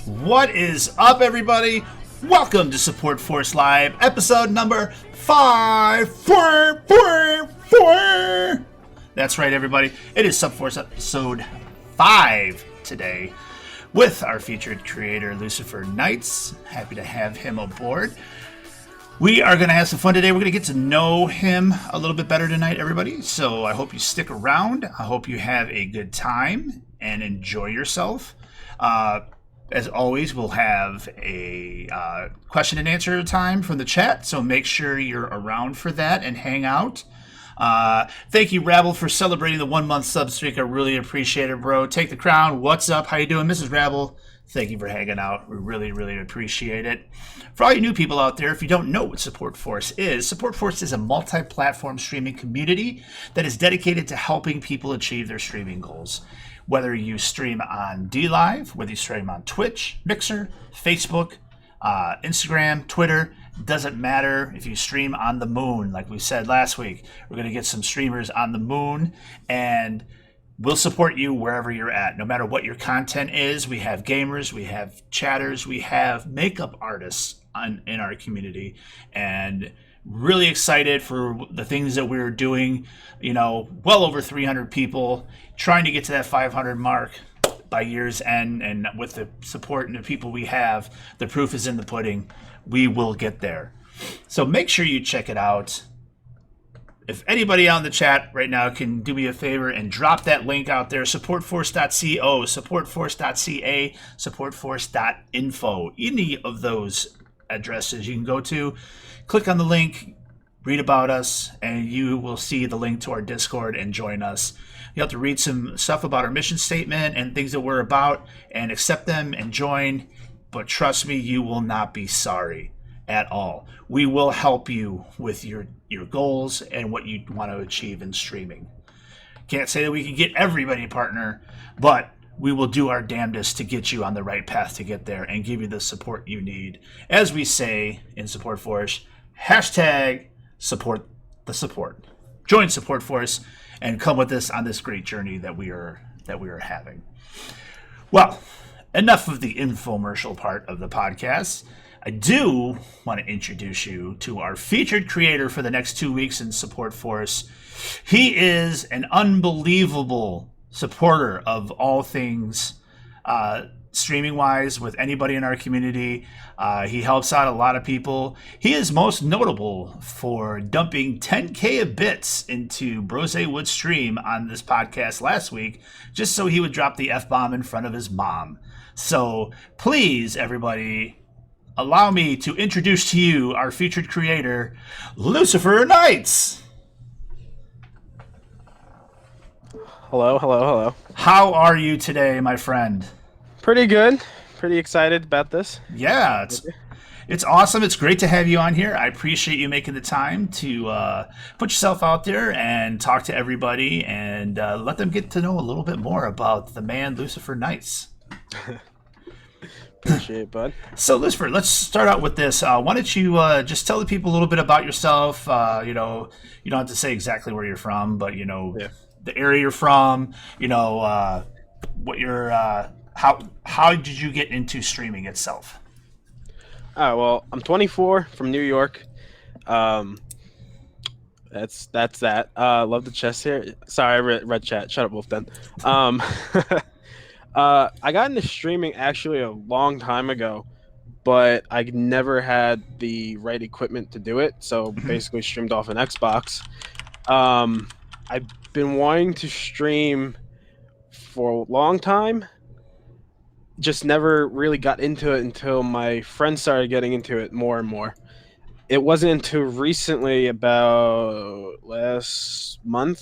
What is up, everybody? Welcome to Support Force Live, episode number 544. That's right, everybody. It is SUPForce episode 5 today with our featured creator, LucifersKnights. Happy to have him aboard. We are going to have some fun today. We're going to get to know him a little bit better tonight, everybody. So I hope you stick around. I hope you have a good time and enjoy yourself. As always, we'll have a question and answer time from the chat. So make sure you're around for that and hang out. Thank you, Rabble, for celebrating the 1 month sub streak. I really appreciate it, bro. Take the crown. What's up? How you doing, Mrs. Rabble? Thank you for hanging out. We really, really appreciate it. For all you new people out there, if you don't know what Support Force is a multi-platform streaming community that is dedicated to helping people achieve their streaming goals. Whether you stream on DLive, whether you stream on Twitch, Mixer, Facebook, Instagram, Twitter, doesn't matter. If you stream on the moon, like we said last week, we're going to get some streamers on the moon, and we'll support you wherever you're at. No matter what your content is, we have gamers, we have chatters, we have makeup artists in our community, and really excited for the things that we're doing. You know, well over 300 people, trying to get to that 500 mark by year's end, and with the support and the people we have, the proof is in the pudding. We will get there. So make sure you check it out. If anybody on the chat right now can do me a favor and drop that link out there, supportforce.co, supportforce.ca, supportforce.info, any of those addresses you can go to, click on the link, read about us, and you will see the link to our Discord and join us. You have to read some stuff about our mission statement and things that we're about and accept them and join, but trust me, you will not be sorry at all. We will help you with your goals and what you want to achieve in streaming. Can't say that we can get everybody a partner, but we will do our damnedest to get you on the right path to get there and give you the support you need. As we say in Support Force, hashtag support the support. Join Support Force and come with us on this great journey that we are having. Well, enough of the infomercial part of the podcast. I do want to introduce you to our featured creator for the next 2 weeks in Support Force. He is an unbelievable supporter of all things streaming wise with anybody in our community. He helps out a lot of people. He is most notable for dumping 10K of bits into Brose Wood's stream on this podcast last week, just so he would drop the F-bomb in front of his mom. So please, everybody, allow me to introduce to you our featured creator, LucifersKnights. Hello. How are you today, my friend? Pretty good. Pretty excited about this. Yeah, it's awesome. It's great to have you on here. I appreciate you making the time to put yourself out there and talk to everybody and let them get to know a little bit more about the man LucifersKnights. Appreciate it, bud. So, Lucifer, let's start out with this. Why don't you just tell the people a little bit about yourself? You don't have to say exactly where you're from, but the area you're from. What you're. How did you get into streaming itself? Well, I'm 24 from New York. That's that. Love the chest here. Sorry, I read chat. Shut up, Wolfden. I got into streaming actually a long time ago, but I never had the right equipment to do it. So basically streamed off an Xbox. I've been wanting to stream for a long time. Just never really got into it until my friends started getting into it more and more. It wasn't until recently, about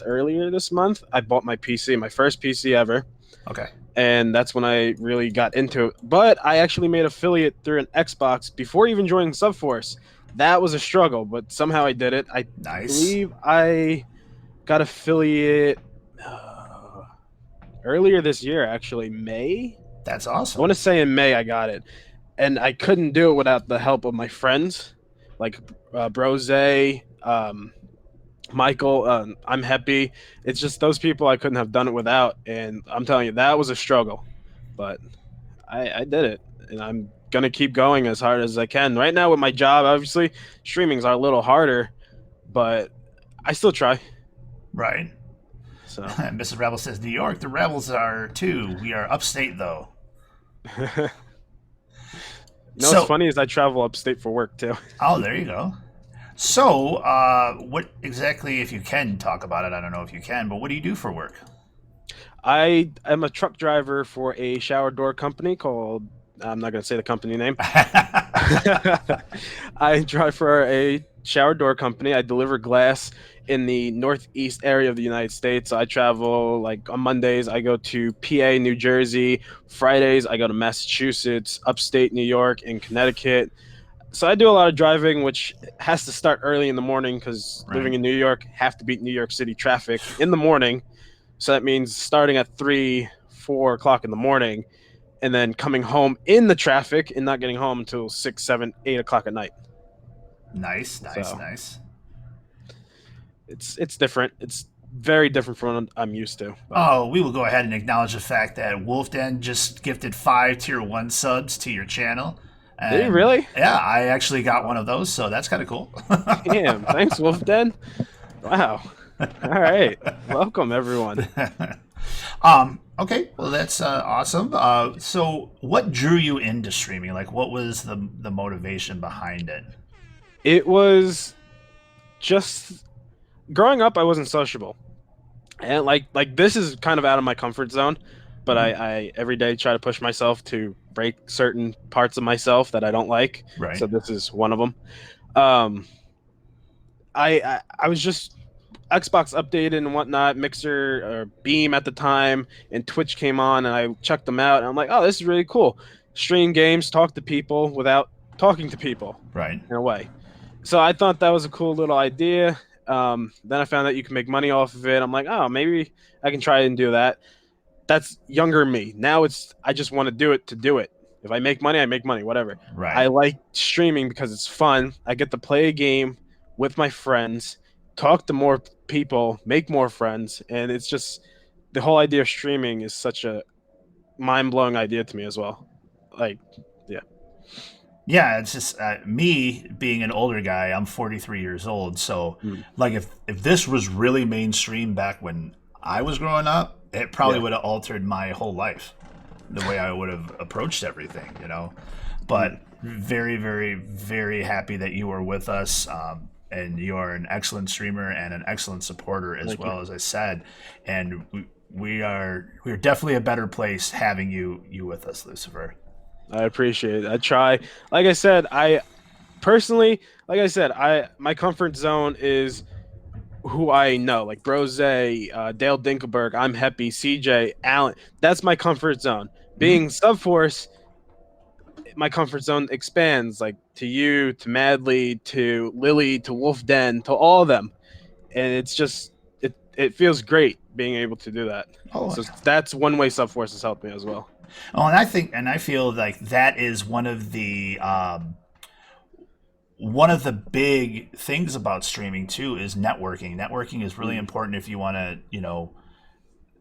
earlier this month, I bought my PC, my first PC ever. Okay. And that's when I really got into it. But I actually made affiliate through an Xbox before even joining SUPForce. That was a struggle, but somehow I did it. I believe I got affiliate earlier this year, actually, May. That's awesome. I want to say in May I got it. And I couldn't do it without the help of my friends, like Brose, Michael, I'm happy. It's just those people I couldn't have done it without. And I'm telling you, that was a struggle. But I did it, and I'm gonna keep going as hard as I can. Right now with my job, obviously, streamings are a little harder, but I still try. Right. So, Mrs. Rebel says New York. The Rebels are too. We are upstate though. you know what's So, funny is I travel upstate for work too. oh, there you go. So, what exactly, if you can talk about it, I don't know if you can, but what do you do for work? I am a truck driver for a shower door company called. I'm not gonna say the company name. I drive for a shower door company. I deliver glass in the northeast area of the United States. I travel like on Mondays, I go to PA, New Jersey. Fridays, I go to Massachusetts, upstate New York, and Connecticut. So I do a lot of driving, which has to start early in the morning because living Right. in New York, have to beat New York City traffic in the morning. So that means starting at 3, 4 o'clock in the morning and then coming home in the traffic and not getting home until 6, 7, 8 o'clock at night. Nice, nice, So nice. it's different. It's very different from what I'm used to. But Oh, we will go ahead and acknowledge the fact that Wolfden just gifted 5 tier 1 subs to your channel. did you And really? yeah, I actually got one of those, so that's kind of cool. Damn! Thanks, Wolf Den. Wow. All right. Welcome, everyone. Okay, well that's awesome. So what drew you into streaming? Like, what was the motivation behind it? It was just growing up. I wasn't sociable, and like this is kind of out of my comfort zone. But Mhm. I every day try to push myself to break certain parts of myself that I don't like. Right. So this is one of them. Um, I was just Xbox updated and whatnot, Mixer or Beam at the time, and Twitch came on, and I checked them out, and I'm like, oh, this is really cool. Stream games, talk to people without talking to people Right. in a way. So I thought that was a cool little idea. Then I found out you can make money off of it. I'm like, oh, maybe I can try and do that. That's younger me. Now it's I just want to do it to do it. If I make money, I make money, whatever. I Right. like streaming because it's fun. I get to play a game with my friends, talk to more people, make more friends, and it's just the whole idea of streaming is such a mind-blowing idea to me as well. Like, yeah. Yeah, it's just me being an older guy. I'm 43 years old, so Mm. like if this was really mainstream back when I was growing up, it probably Yeah. would have altered my whole life, the way I would have approached everything, you know. Mm. But very, very, very happy that you were with us, and you are an excellent streamer and an excellent supporter as Thank you. well, as I said, and we are definitely a better place having you with us, Lucifer. I appreciate it. I try. Like I said, I personally, like I said, I my comfort zone is who I know, like Brose, Dale Dinkelberg, I'm Happy, CJ, Allen. That's my comfort zone. Mhm. Being SUPForce, my comfort zone expands like to you, to Madly, to Lily, to Wolf Den, to all of them, and it's just it feels great being able to do that. Oh, So that's one way SUPForce has helped me as well. oh, and I think, and I feel like that is one of the big things about streaming too is networking. Networking is really Mm, important if you want to,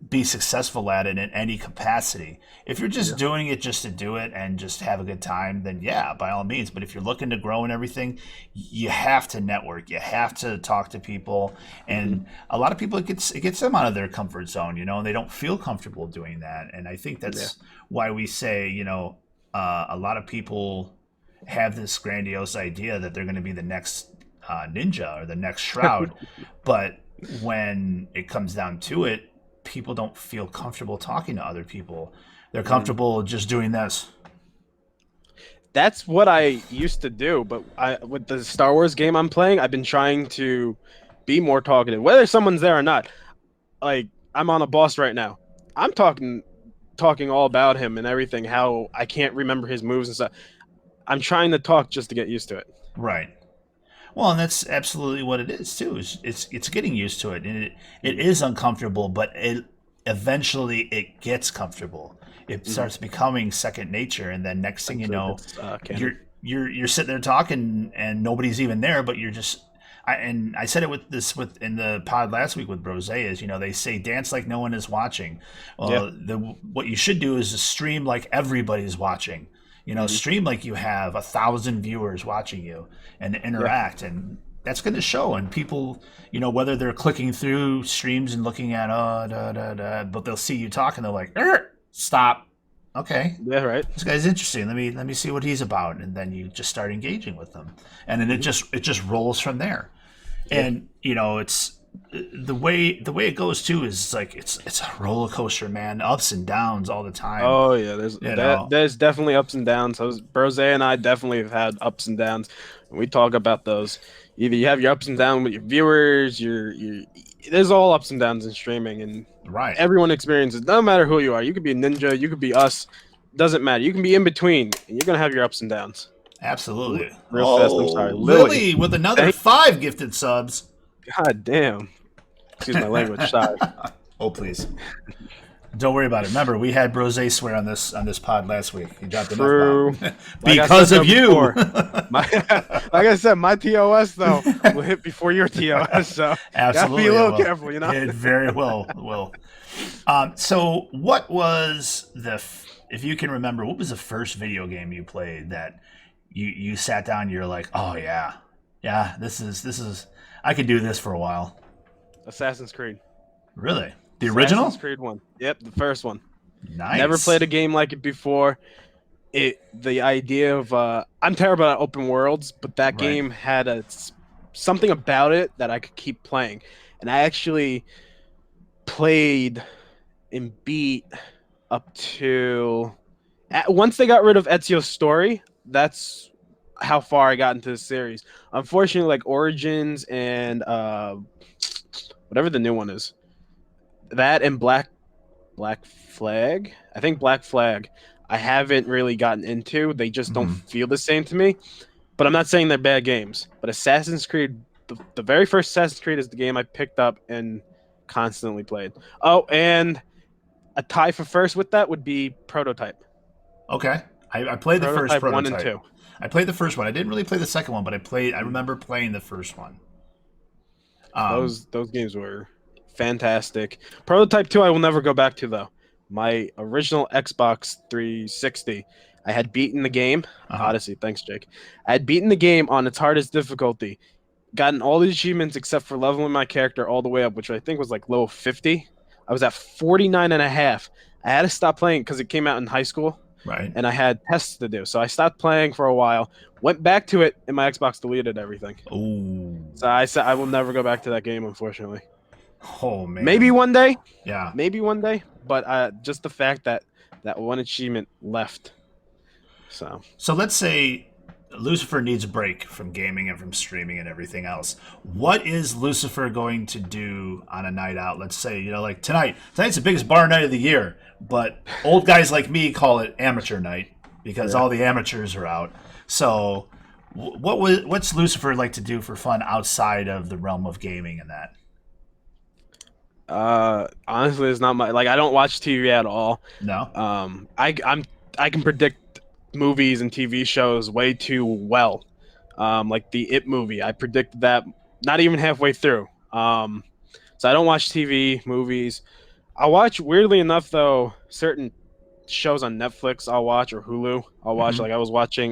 be successful at it in any capacity. If you're just yeah. doing it just to do it and just have a good time, then yeah, by all means. But if you're looking to grow and everything, you have to network. You have to talk to people, Hmm. and a lot of people it gets them out of their comfort zone, and they don't feel comfortable doing that. And I think Yeah. that's why we say, a lot of people have this grandiose idea that they're going to be the next ninja or the next shroud, but when it comes down to it, people don't feel comfortable talking to other people. They're Mm. comfortable just doing this. That's what I used to do, but with the Star Wars game I'm playing, I've been trying to be more talkative, whether someone's there or not. Like I'm on a boss right now. I'm talking all about him and everything, how I can't remember his moves and stuff. I'm trying to talk just to get used to it. Right. Well, and that's absolutely what it is too. It's getting used to it, and it Mm. is uncomfortable, but it eventually it gets comfortable. It Mhm. starts becoming second nature, and then next thing you Actually, know, that's canon. you're you're sitting there talking, and nobody's even there, but you're just and I said it with in the pod last week with Brose is, they say dance like no one is watching. Yeah. Well, what you should do is stream like everybody's watching. Stream like you have 1,000 viewers watching you and Yeah. interact, and that's going to show. And people, whether they're clicking through streams and looking at but they'll see you talking, they're like, stop. Okay, Yeah. Right. this guy's interesting. Let me see what he's about, and then you just start engaging with them, and then it just rolls from there. And it's the way it goes too is like it's a roller coaster, man, ups and downs all the time. Oh yeah, there's definitely ups and downs. Brose and I definitely have had ups and downs, and we talk about those. Either you have your ups and downs with your viewers, there's all ups and downs in streaming, and Right. everyone experiences. No matter who you are, you could be a ninja, you could be us. Doesn't matter. You can be in between, and you're gonna have your ups and downs. Absolutely. Real fast. I'm sorry, Lily with another 5 gifted subs. God damn. Excuse my language. Sorry. Oh please. Don't worry about it. Remember, we had Brose swear on this pod last week. He dropped True. enough because of you. Like I said, my TOS though will hit before your TOS, so Absolutely, gotta be a little careful, It very well will. So, what was if you can remember, what was the first video game you played that you sat down? And you're like, oh yeah, this is I could do this for a while. Assassin's Creed. Really? The original? Assassin's Creed 1. Yep, the first one. Nice. Never played a game like it before. The idea of I'm terrible at open worlds, but that game had something about it that I could keep playing, and I actually played and beat up to once they got rid of Ezio's story. That's how far I got into the series. Unfortunately, like Origins and whatever the new one is. That and Black Flag. I think Black Flag. I haven't really gotten into. They just don't feel the same to me. But I'm not saying they're bad games. But Assassin's Creed, the very first Assassin's Creed is the game I picked up and constantly played. Oh, and a tie for first with that would be Prototype. Okay, I played the first Prototype 1 and 2. I played the first one. I didn't really play the second one, but I remember playing the first one. Those games were fantastic. Prototype 2 I will never go back to though. My original Xbox 360, I had beaten the game. Odyssey, thanks Jake. I had beaten the game on its hardest difficulty. Gotten all the achievements except for leveling my character all the way up, which I think was like low 50. I was at 49 and a half. I had to stop playing because it came out in high school. Right. And I had tests to do. So I stopped playing for a while, went back to it, and my Xbox deleted everything. Ooh. So I said I will never go back to that game, unfortunately. Oh man. Maybe one day. Yeah. Maybe one day. But just the fact that one achievement left. So let's say Lucifer needs a break from gaming and from streaming and everything else. What is Lucifer going to do on a night out? Let's say, like tonight. Tonight's the biggest bar night of the year, but old guys like me call it amateur night because all the amateurs are out. So what's Lucifer like to do for fun outside of the realm of gaming and that? Honestly, it's not my I don't watch TV at all. No. I can predict movies and TV shows way too well. Like the It movie, I predicted that not even halfway through. So I don't watch TV, movies. I watch, weirdly enough though, certain shows on Netflix I'll watch, or Hulu I'll watch. Like I was watching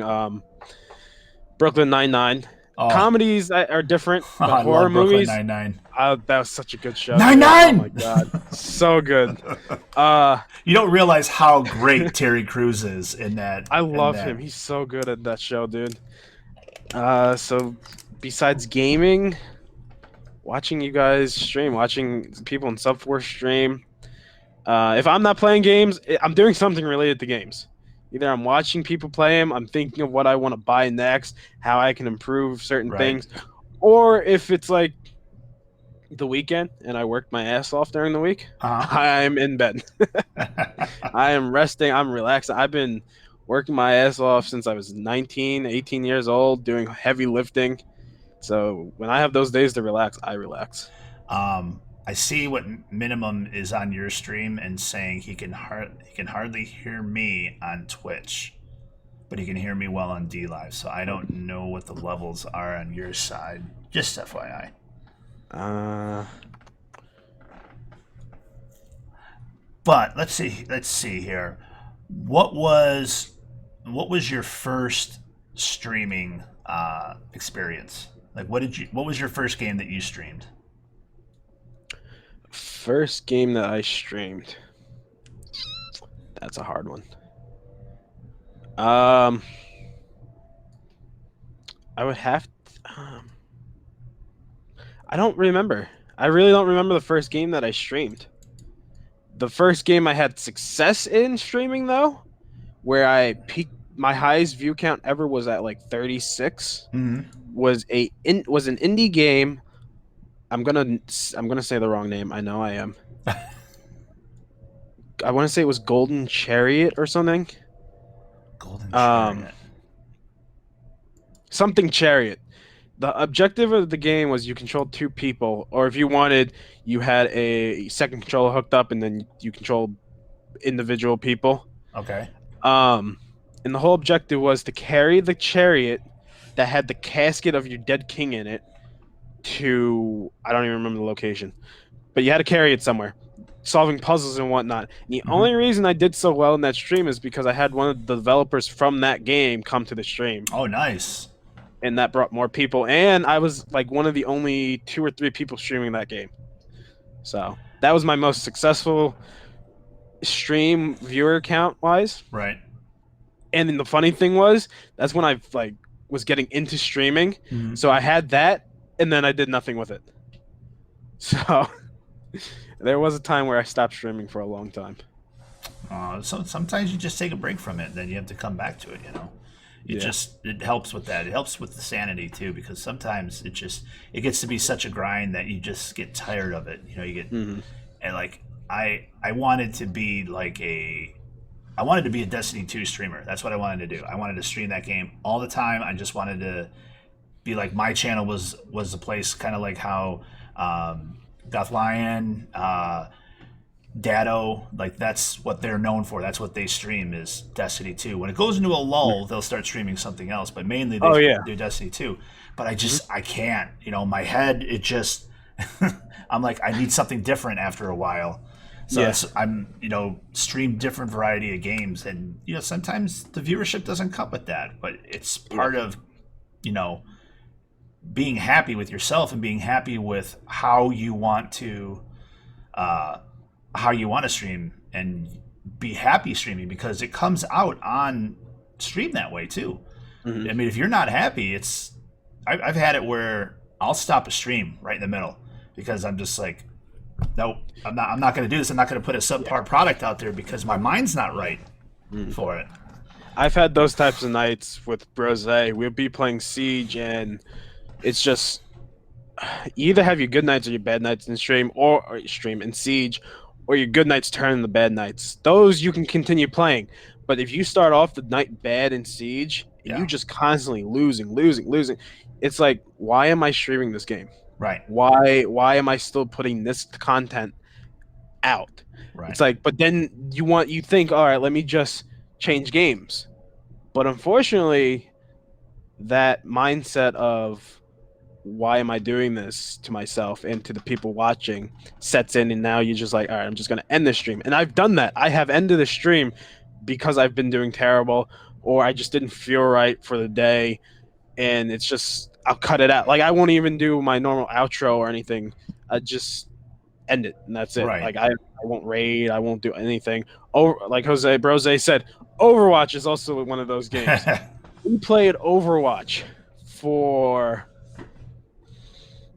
Brooklyn Nine-Nine. Comedies are different, but horror movies. Nine-Nine. That was such a good show. Nine-Nine! Oh my god, so good. You don't realize how great Terry Crews is in that. I love him. He's so good at that show, dude. So besides gaming, watching you guys stream, watching people in SUPForce stream. If I'm not playing games, I'm doing something related to games. Either I'm watching people play them, I'm thinking of what I want to buy next, how I can improve certain things, or if it's like the weekend and I worked my ass off during the week, I'm in bed. I am resting, I'm relaxing. I've been working my ass off since I was 19, 18 years old, doing heavy lifting. So when I have those days to relax, I relax. I see what Minimum is on your stream and saying he can hardly hear me on Twitch. but he can hear me well on D Live. So I don't know what the levels are on your side. Just FYI. But let's see. Let's see here. What was your first streaming experience? Like, what was your first game that you streamed? First game that I streamed. That's a hard one. I would have I don't remember. I really don't remember the first game that I streamed. The first game I had success in streaming, though, where I peaked, my highest view count ever was at like 36. Was an indie game. I'm gonna say the wrong name. I know I am. I want to say it was Golden Chariot or something. Golden Chariot. Something Chariot. The objective of the game was you controlled two people, or if you wanted, you had a second controller hooked up, and then you controlled individual people. Okay. And the whole objective was to carry the chariot that had the casket of your dead king in it to, I don't even remember the location, but you had to carry it somewhere, solving puzzles and whatnot. And the only reason I did so well in that stream is because I had one of the developers from that game come to the stream. Oh, nice. And that brought more people, and I was like one of the only 2 or 3 people streaming that game. So that was my most successful stream viewer count wise. Right. And then the funny thing was, that's when I like was getting into streaming. So I had that, and then I did nothing with it. So there was a time where I stopped streaming for a long time. So sometimes you just take a break from it, then you have to come back to it, you know. It helps with that. It helps with the sanity too, because sometimes it gets to be such a grind that you just get tired of it. You know, you get and like I wanted to be a Destiny 2 streamer. That's what I wanted to do. I wanted to stream that game all the time. I just wanted to be like, my channel was the place, kind of like how Goth Lion, Dado, like that's what they're known for. That's what they stream, is Destiny 2. When it goes into a lull, they'll start streaming something else, but mainly they do Destiny 2. But I can't, you know, my head, it just I'm like, I need something different after a while. So I'm, you know, stream different variety of games, and you know, sometimes the viewership doesn't come with that, but it's part of, you know, being happy with yourself and being happy with how you want to stream and be happy streaming, because it comes out on stream that way too. I mean, if you're not happy, I've had it where I'll stop a stream right in the middle because I'm just like, nope, I'm not going to do this. I'm not going to put a subpar product out there because my mind's not right for it. I've had those types of nights with Brose. We'll be playing Siege, and it's just, you either have your good nights or your bad nights in stream, or stream in Siege, or your good nights turn into bad nights. Those you can continue playing. But if you start off the night bad in Siege, and you just constantly losing, it's like, why am I streaming this game? Right. Why am I still putting this content out? Right. It's like, but then you think, all right, let me just change games. But unfortunately, that mindset of why am I doing this to myself and to the people watching sets in, and now you're just like, all right, I'm just going to end the stream. And I've done that. I have ended the stream because I've been doing terrible, or I just didn't feel right for the day, and it's just, I'll cut it out. Like, I won't even do my normal outro or anything. I just end it, and that's it. Right. Like, I won't raid. I won't do anything. Like Jose Brose said, Overwatch is also one of those games. We played Overwatch for,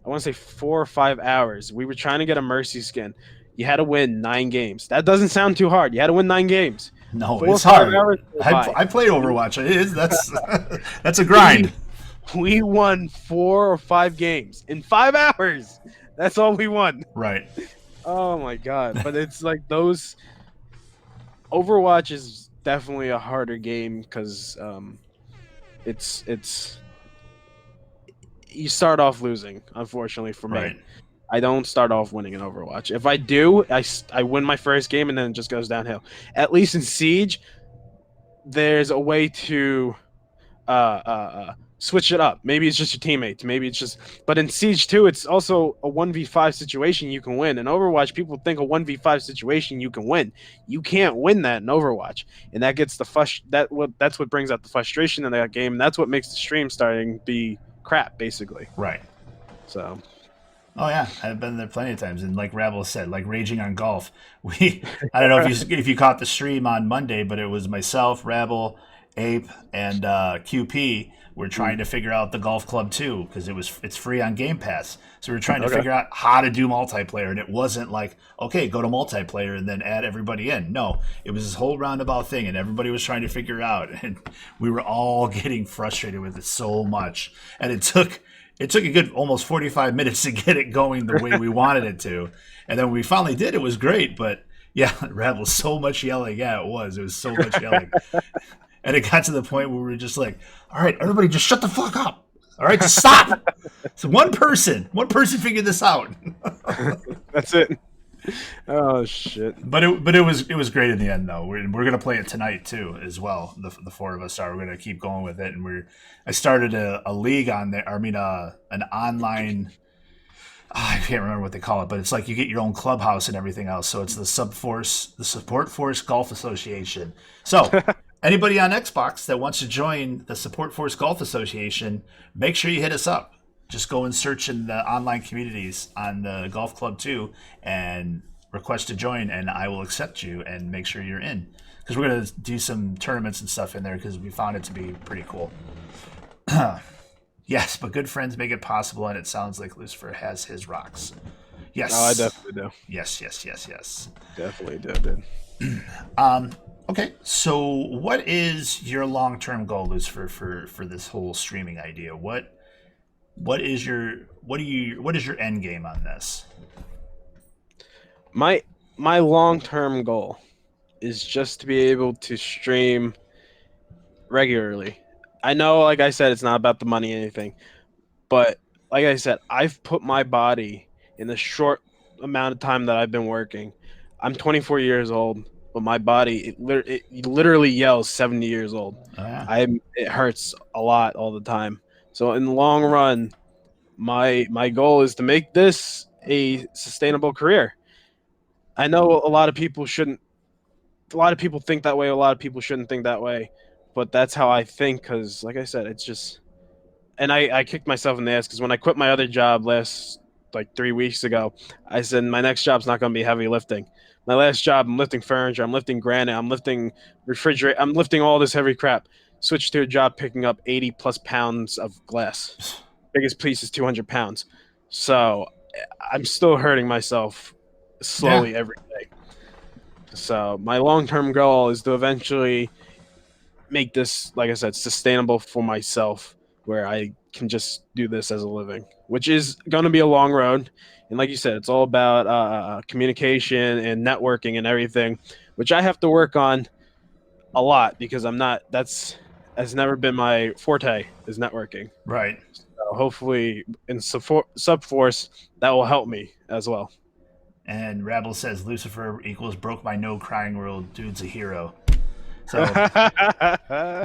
I want to say 4 or 5 hours. We were trying to get a Mercy skin. You had to win 9 games. That doesn't sound too hard. You had to win 9 games. No, it's hard. I played Overwatch. That's a grind. We won 4 or 5 games in 5 hours. That's all we won. Right. Oh my god! But it's like those. Overwatch is definitely a harder game because it's you start off losing. Unfortunately for me, right. I don't start off winning in Overwatch. If I do, I win my first game and then it just goes downhill. At least in Siege, there's a way to switch it up. Maybe it's just your teammates. Maybe it's just. But in Siege 2, it's also a 1v5 situation you can win. In Overwatch, people think a 1v5 situation you can win. You can't win that in Overwatch, and that gets that's what brings out the frustration in that game. And that's what makes the stream starting be crap, basically. Right. So. Oh yeah, I've been there plenty of times, and like Rabble said, like raging on golf. I don't know if you caught the stream on Monday, but it was myself, Rabble, Ape, and QP. We're trying to figure out the golf club too because it's free on Game Pass. So we're trying to figure out how to do multiplayer, and it wasn't like okay, go to multiplayer and then add everybody in. No, it was this whole roundabout thing, and everybody was trying to figure it out, and we were all getting frustrated with it so much, and it took a good almost 45 minutes to get it going the way we wanted it to. And then when we finally did, it was great. But yeah, Rabble, so much yelling. Yeah, it was so much yelling. And it got to the point where we were just like, all right, everybody just shut the fuck up. All right, just stop. So one person figured this out. That's it. Oh shit! But it was great in the end though. We're gonna play it tonight too as well. The four of us are. We're gonna keep going with it, and I started a league on there. I mean, an online. I can't remember what they call it, but it's like you get your own clubhouse and everything else. So it's the SUPForce, the Support Force Golf Association. So anybody on Xbox that wants to join the Support Force Golf Association, make sure you hit us up. Just go and search in the online communities on the golf club too and request to join, and I will accept you and make sure you're in. Because we're going to do some tournaments and stuff in there because we found it to be pretty cool. Yes, but good friends make it possible, and it sounds like Lucifer has his rocks. Yes. Oh, I definitely do. Yes. Definitely do, dude. Okay, so what is your long-term goal, Lucifer, for this whole streaming idea? What is your end game on this? My long-term goal is just to be able to stream regularly. I know, like I said, it's not about the money or anything, but like I said, I've put my body in the short amount of time that I've been working. I'm 24 years old, but my body it literally yells 70 years old. Oh, yeah. It hurts a lot all the time. So in the long run, my goal is to make this a sustainable career. I know a lot of people shouldn't. A lot of people think that way. A lot of people shouldn't think that way, but that's how I think. Because, like I said, it's just. And I kicked myself in the ass because when I quit my other job like 3 weeks ago, I said my next job's not going to be heavy lifting. My last job, I'm lifting furniture, I'm lifting granite, I'm lifting refrigerator, I'm lifting all this heavy crap. Switched to a job picking up 80 plus pounds of glass. Biggest piece is 200 pounds. So I'm still hurting myself slowly every day. So my long-term goal is to eventually make this, like I said, sustainable for myself, where I can just do this as a living, which is going to be a long road. And like you said, it's all about communication and networking and everything, which I have to work on a lot because has never been my forte is networking. Right. So hopefully in SUPForce, that will help me as well. And Rabble says Lucifer equals broke my no crying world. Dude's a hero. So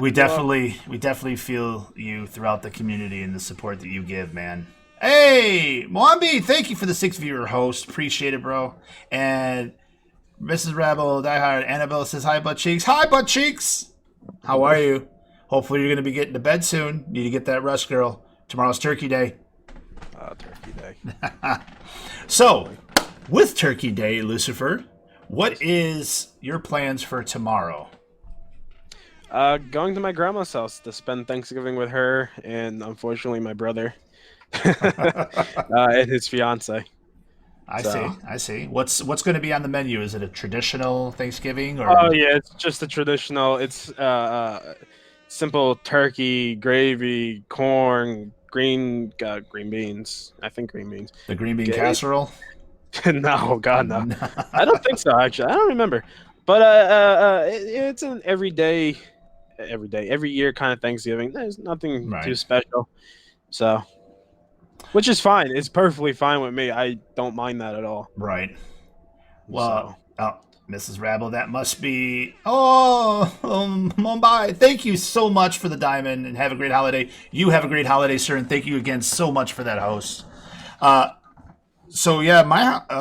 we definitely feel you throughout the community and the support that you give, man. Hey, Mwambi, thank you for the 6-viewer host. Appreciate it, bro. And Mrs. Rabble, Diehard, Annabelle says hi, butt cheeks. Hi, butt cheeks. How are you? Hopefully you're going to be getting to bed soon. Need to get that rest, girl. Tomorrow's Turkey Day. Turkey Day. So, with Turkey Day, Lucifer, what is your plans for tomorrow? Going to my grandma's house to spend Thanksgiving with her and unfortunately my brother and his fiance. I see. What's going to be on the menu? Is it a traditional Thanksgiving? Or? Oh yeah, it's just a traditional. It's simple turkey, gravy, corn, green beans. I think green beans. The green bean casserole? No, God no. I don't think so. Actually, I don't remember. But it's an every year kind of Thanksgiving. There's nothing too special. So, which is fine. It's perfectly fine with me. I don't mind that at all. Right. Well, Mrs. Rabble, that must be. Oh, Mumbai. Thank you so much for the diamond and have a great holiday. You have a great holiday, sir, and thank you again so much for that host. So yeah,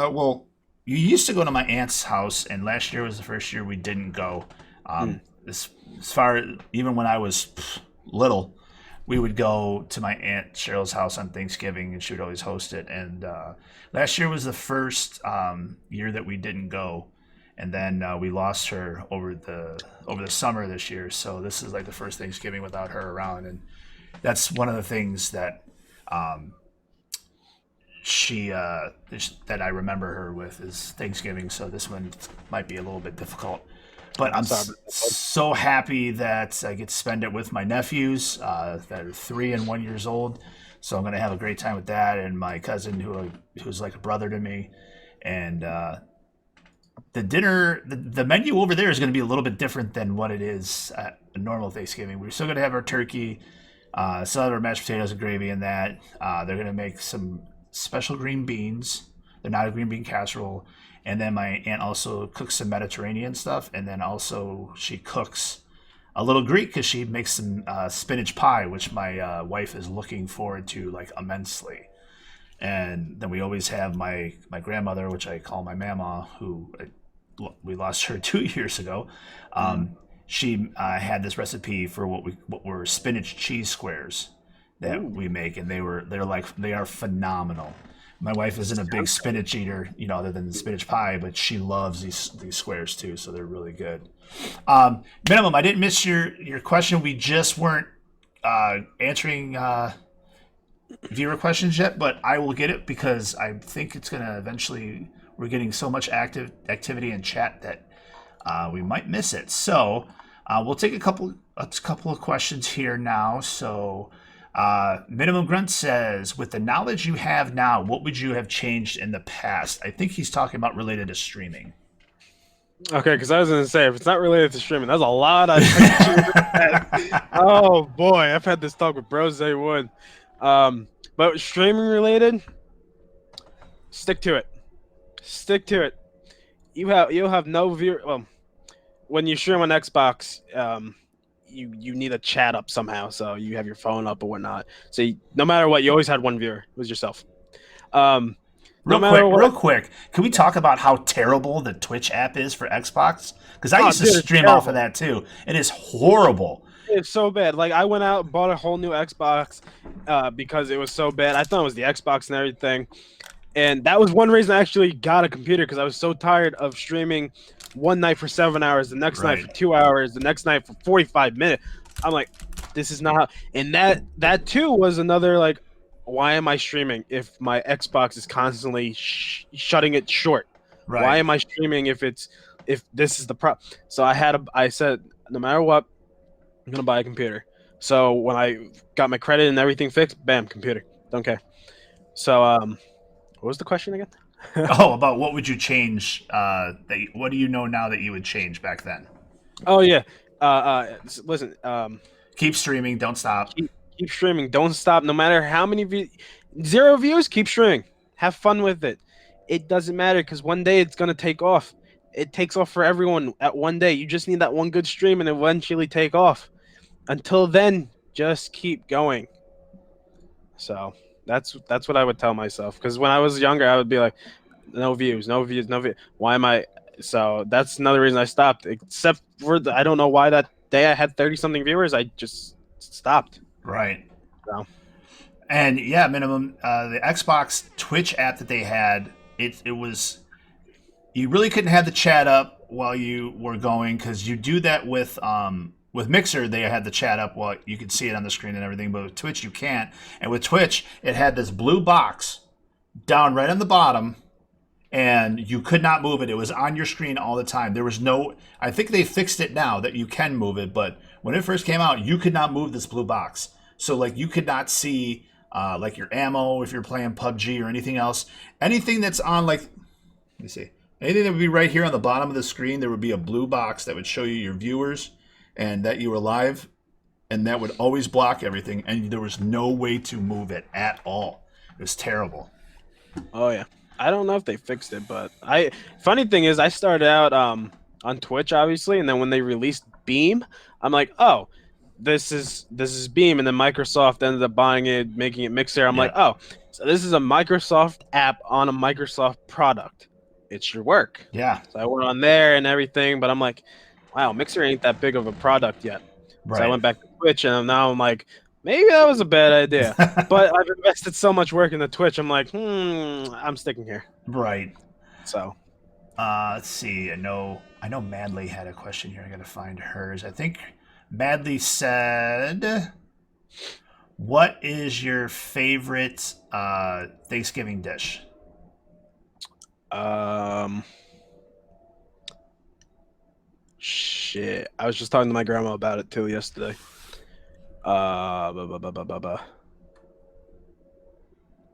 well, you used to go to my aunt's house, and last year was the first year we didn't go. As far even when I was little, we would go to my aunt Cheryl's house on Thanksgiving, and she would always host it. And last year was the first year that we didn't go, and then we lost her over the summer this year. So this is like the first Thanksgiving without her around, and that's one of the things that she that I remember her with is Thanksgiving. So this one might be a little bit difficult. But I'm so happy that I get to spend it with my nephews that are 3 and 1 years old. So I'm going to have a great time with that and my cousin who's like a brother to me. And the dinner, the menu over there is going to be a little bit different than what it is at a normal Thanksgiving. We're still going to have our turkey, still have our mashed potatoes and gravy in that. They're going to make some special green beans. They're not a green bean casserole. And then my aunt also cooks some Mediterranean stuff. And then also she cooks a little Greek because she makes some spinach pie, which my wife is looking forward to like immensely. And then we always have my grandmother, which I call my mama, who we lost her 2 years ago. She had this recipe for what were spinach cheese squares that we make, and they are phenomenal. My wife isn't a big spinach eater, other than the spinach pie, but she loves these squares too, so they're really good. Minimum, I didn't miss your question. We just weren't answering viewer questions yet, but I will get it because I think it's going to eventually. We're getting so much activity in chat that we might miss it. So we'll take a couple of questions here now. So. Minimum Grunt says, with the knowledge you have now, what would you have changed in the past? I think he's talking about related to streaming. Okay, because I was going to say, if it's not related to streaming, that's a lot. Oh, boy. I've had this talk with bros day one. But streaming related, stick to it. Stick to it. You'll have no view. Well, when you stream on Xbox, you need a chat up somehow, so you have your phone up or whatnot. So no matter what, you always had one viewer. It was yourself. Real quick, can we talk about how terrible the Twitch app is for Xbox? Because I used to stream off of that too. It is horrible. It's so bad. Like, I went out and bought a whole new Xbox because it was so bad. I thought it was the Xbox and everything. And that was one reason I actually got a computer, because I was so tired of streaming one night for 7 hours, the next night for 2 hours, the next night for 45 minutes. I'm like, this is not. And that too was another, like, why am I streaming if my Xbox is constantly shutting it short? Right. Why am I streaming if this is the problem? So I said, no matter what, I'm gonna buy a computer. So when I got my credit and everything fixed, bam, computer. Don't care. So what was the question again? About what would you change? What do you know now that you would change back then? Oh yeah. Listen. Keep streaming. Don't stop. Keep streaming. Don't stop. No matter how many 0 views. Keep streaming. Have fun with it. It doesn't matter, because one day it's gonna take off. It takes off for everyone at one day. You just need that one good stream and eventually take off. Until then, just keep going. So that's what I would tell myself. Because when I was younger, I would be like, no views. Why am I? So that's another reason I stopped. Except for I don't know why that day I had 30-something viewers. I just stopped. Right. So. And yeah, Minimum, the Xbox Twitch app that they had, it was, you really couldn't have the chat up while you were going, because you do that with Mixer. They had the chat up while you could see it on the screen and everything, but with Twitch you can't. And with Twitch, it had this blue box down right on the bottom, and you could not move it. It was on your screen all the time. There was no, I think they fixed it now that you can move it, but when it first came out, you could not move this blue box. So like you could not see like your ammo if you're playing PUBG or anything else. Anything that's on, like, let me see. Anything that would be right here on the bottom of the screen, there would be a blue box that would show you your viewers and that you were live, and that would always block everything, and there was no way to move it at all. It was terrible. Oh yeah. I don't know if they fixed it, but funny thing is I started out on Twitch obviously, and then when they released Beam, I'm like, oh, this is Beam, and then Microsoft ended up buying it, making it Mixer. I'm like, Yeah. oh, so this is a Microsoft app on a Microsoft product. It should work. Yeah. So I went on there and everything, but I'm like, wow, Mixer ain't that big of a product yet. So I Right. went back to Twitch, and now I'm like, maybe that was a bad idea. But I've invested so much work into Twitch. I'm like, I'm sticking here. Right. So Let's see. I know Madly had a question here. I gotta find hers. I think Madly said, "What is your favorite Thanksgiving dish?" um shit. I was just talking to my grandma about it too yesterday. Buh, buh, buh, buh, buh.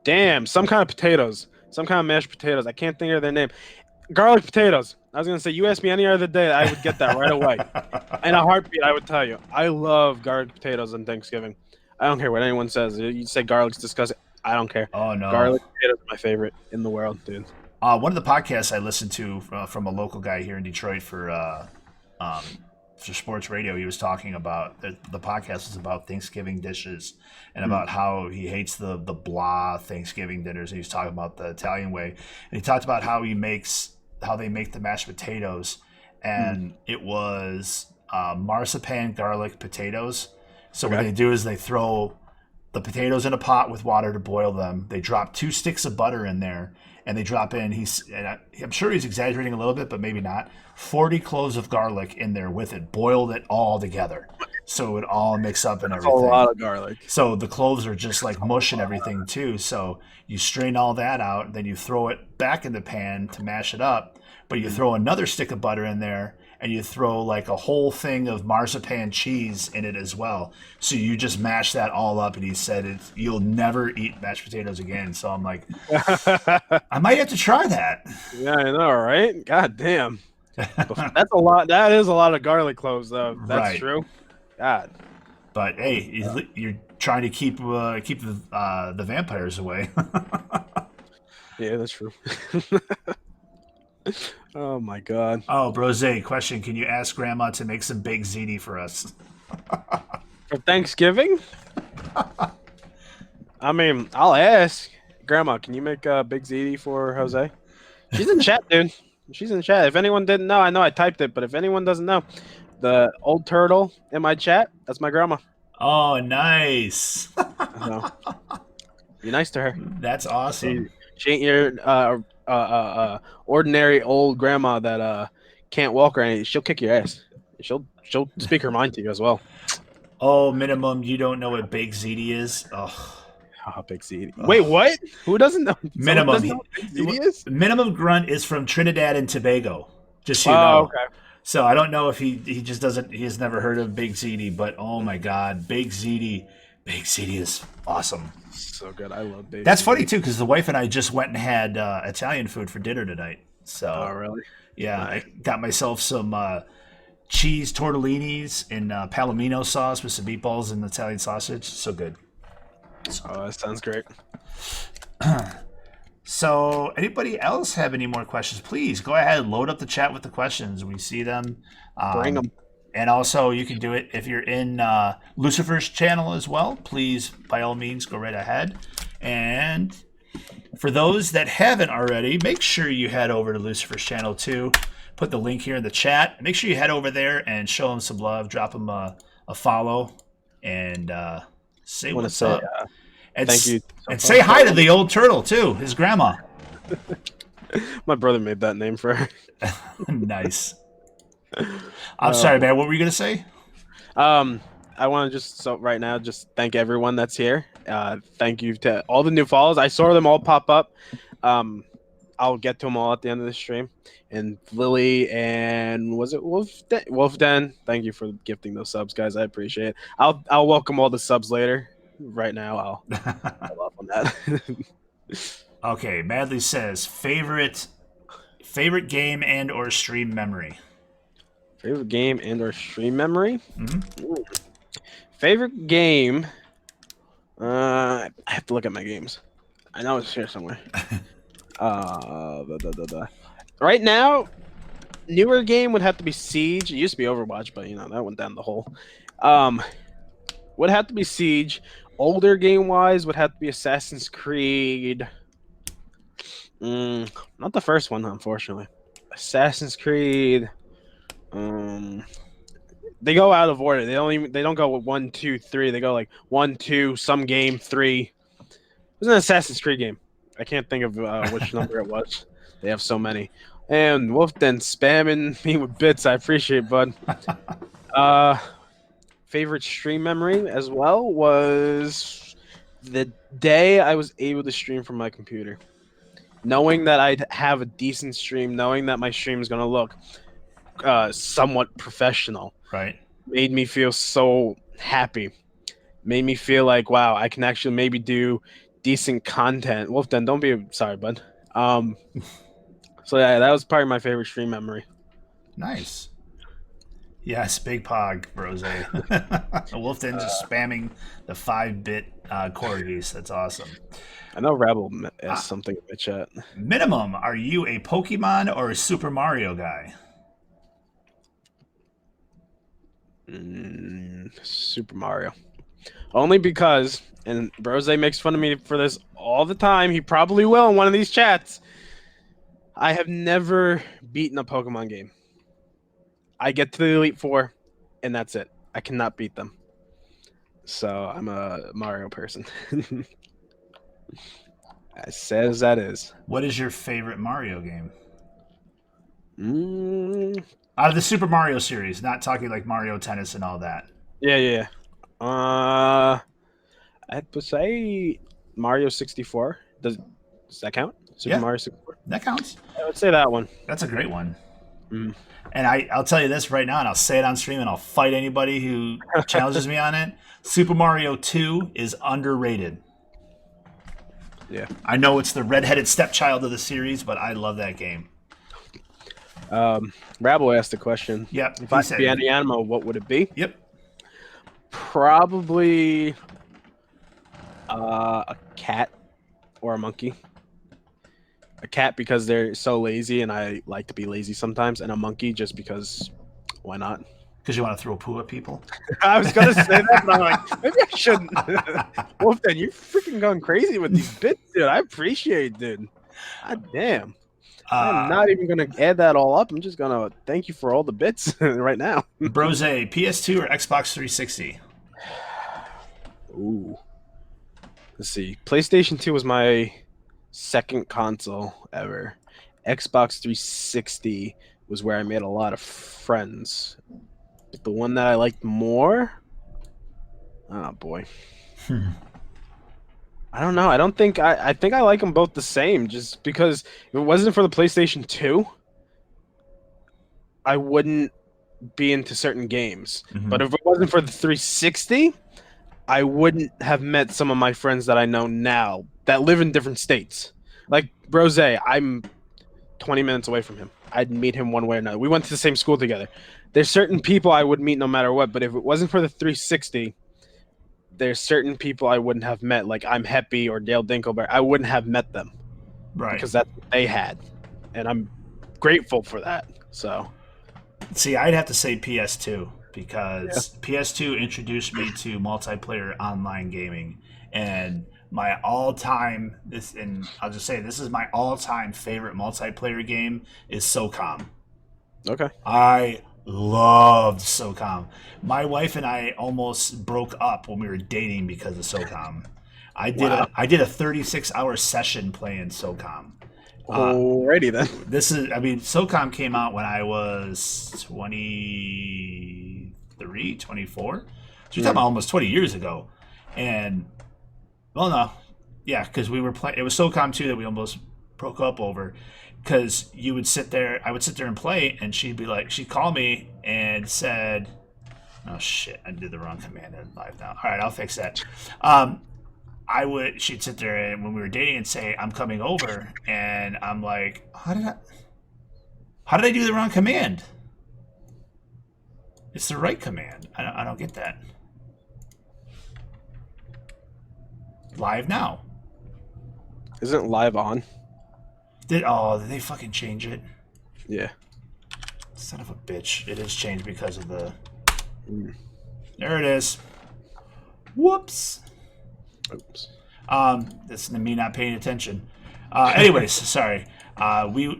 Damn, some kind of potatoes. Some kind of mashed potatoes. I can't think of their name. Garlic potatoes. I was gonna say, you asked me any other day, I would get that right away. In a heartbeat, I would tell you. I love garlic potatoes on Thanksgiving. I don't care what anyone says. You say garlic's disgusting. I don't care. Oh no. Garlic potatoes are my favorite in the world, dude. One of the podcasts I listened to from a local guy here in Detroit um, for sports radio, he was talking about the podcast is about Thanksgiving dishes and Mm. about how he hates the blah Thanksgiving dinners. And he was talking about the Italian way, and he talked about how they make the mashed potatoes, Mm. and it was marzipan garlic potatoes. So what Okay. they do is they throw the potatoes in a pot with water to boil them. They drop 2 sticks of butter in there, and they drop in. I'm sure he's exaggerating a little bit, but maybe not. 40 cloves of garlic in there with it, boiled it all together, so it would all mix up and That's a everything. lot of garlic. So the cloves are just like mush and everything too. So you strain all that out, then you throw it back in the pan to mash it up. But you Mm. throw another stick of butter in there, and you throw like a whole thing of marzipan cheese in it as well. So you just mash that all up, and he said you'll never eat mashed potatoes again. So I'm like, I might have to try that. Yeah, I know, right? God damn. But that's a lot. That is a lot of garlic cloves, though. That's Right. true. God. But Oh my hey, God. you're trying to keep the vampires away. Yeah, that's true. Oh my God. Oh, Brose, question. Can you ask Grandma to make some baked ziti for us? For Thanksgiving? I mean, I'll ask. Grandma, can you make a big ziti for Jose? She's in chat, dude. She's in chat. If anyone didn't know, I know I typed it, but if anyone doesn't know, the old turtle in my chat, that's my grandma. Oh, nice. So be nice to her. That's She, awesome. she ain't your ordinary old grandma that can't walk or anything. She'll kick your ass. She'll speak her mind to you as well. Oh, minimum, you don't know what baked ziti is? Oh, Oh, big ziti. Wait, oh. what? Who doesn't know? Someone Minimum. doesn't know what big ziti is? Minimum grunt is from Trinidad and Tobago. Just so you Oh, know. okay. So I don't know if he just doesn't he has never heard of baked ziti, but oh my god, baked ziti is awesome. So good. I love big That's ziti. funny too, because the wife and I just went and had Italian food for dinner tonight. Oh, So really? yeah, I Nice. got myself some cheese tortellinis in palomino sauce with some meatballs and Italian sausage. So good. Oh, that sounds great. So, anybody else have any more questions? Please go ahead and load up the chat with the questions. We see them. Bring them. And also, you can do it if you're in Lucifer's channel as well. Please, by all means, go right ahead. And for those that haven't already, make sure you head over to Lucifer's channel too. Put the link here in the chat. Make sure you head over there and show him some love. Drop him a follow and say I want to what's say up. And, thank you. and say hi to the old turtle too, his grandma. My brother made that name for her. Nice. I'm sorry, man. What were you gonna say? I want to just right now just thank everyone that's here. Thank you to all the new follows. I saw them all pop up. I'll get to them all at the end of the stream. And Lily and was it Wolfden? Thank you for gifting those subs, guys. I appreciate it. I'll welcome all the subs later. Right now, I'll off on that. Okay, Madly says favorite game and or stream memory. Favorite game and or stream memory? Mm-hmm. Favorite game? I have to look at my games. I know it's here somewhere. Right now, newer game would have to be Siege. It used to be Overwatch, but that went down the hole. Would have to be Siege. Older game wise would have to be Assassin's Creed. Not the first one, unfortunately. Assassin's Creed. They go out of order. They don't go with 1, 2, 3. They go like 1, 2, some game 3. It was an Assassin's Creed game. I can't think of which number it was. They have so many. And Wolfden spamming me with bits. I appreciate it, bud. Favorite stream memory as well was the day I was able to stream from my computer. Knowing that I'd have a decent stream, knowing that my stream is going to look somewhat professional, Right. made me feel so happy. Made me feel like, wow, I can actually maybe do decent content. Wolfden, don't be sorry, bud. So yeah, that was probably my favorite stream memory. Nice. Yes, Big Pog, Rose. Wolfden just spamming the 5-bit corgis. That's awesome. I know Rabble asked something in the chat. Minimum, are you a Pokemon or a Super Mario guy? Super Mario. Only because, and Rose makes fun of me for this all the time. He probably will in one of these chats. I have never beaten a Pokemon game. I get to the Elite Four, and that's it. I cannot beat them. So I'm a Mario person. As sad as that is. What is your favorite Mario game? Out of the Super Mario series, not talking like Mario Tennis and all that. Yeah. I have to say Mario 64. Does that count? Super Mario 64? That counts. I would say that one. That's a great one. And I'll tell you this right now, and I'll say it on stream, and I'll fight anybody who challenges me on it. Super Mario 2 is underrated. Yeah. I know it's the redheaded stepchild of the series, but I love that game. Rabble asked the question. Yep. If I could be any animal, what would it be? Yep. Probably a cat or a monkey. A cat because they're so lazy, and I like to be lazy sometimes, and a monkey just because why not? Because you want to throw poo at people? I was going to say that, but I'm like, maybe I shouldn't. Wolfden, you're freaking going crazy with these bits, dude. I appreciate it, dude. God damn. I'm not even going to add that all up. I'm just going to thank you for all the bits right now. Brose, PS2 or Xbox 360? Ooh. Let's see. PlayStation 2 was my second console ever. Xbox 360 was where I made a lot of friends. But the one that I liked more? Oh, boy. I don't know. I think I like them both the same, just because if it wasn't for the PlayStation 2, I wouldn't be into certain games. But if it wasn't for the 360, I wouldn't have met some of my friends that I know now that live in different states. Like Rose, I'm 20 minutes away from him. I'd meet him one way or another. We went to the same school together. There's certain people I would meet no matter what, but if it wasn't for the 360, there's certain people I wouldn't have met, like I'm Heppy or Dale Dinkelberg. I wouldn't have met them. Right. Because that's what they had. And I'm grateful for that. So, see, I'd have to say PS2 because PS2 introduced me to multiplayer online gaming, and my all-time I'll just say this is my all-time favorite multiplayer game is SOCOM. Okay. I loved SOCOM. My wife and I almost broke up when we were dating because of SOCOM. I did a 36-hour session playing SOCOM. Alrighty then. SOCOM came out when I was 23, 24. So you're talking about almost 20 years ago. And, well, no. Yeah, because we were playing. It was SOCOM 2 that we almost broke up over. Because I would sit there and play, and she'd call me and said, oh, shit, I did the wrong command in live now. All right, I'll fix that. She'd sit there and when we were dating and say, I'm coming over, and I'm like, how did I do the wrong command? It's the right command. I don't get that. Live now. Isn't live on? Did they fucking change it? Yeah. Son of a bitch. It is changed because of the... Mm. There it is. Whoops. Oops. That's me not paying attention. Anyways, sorry.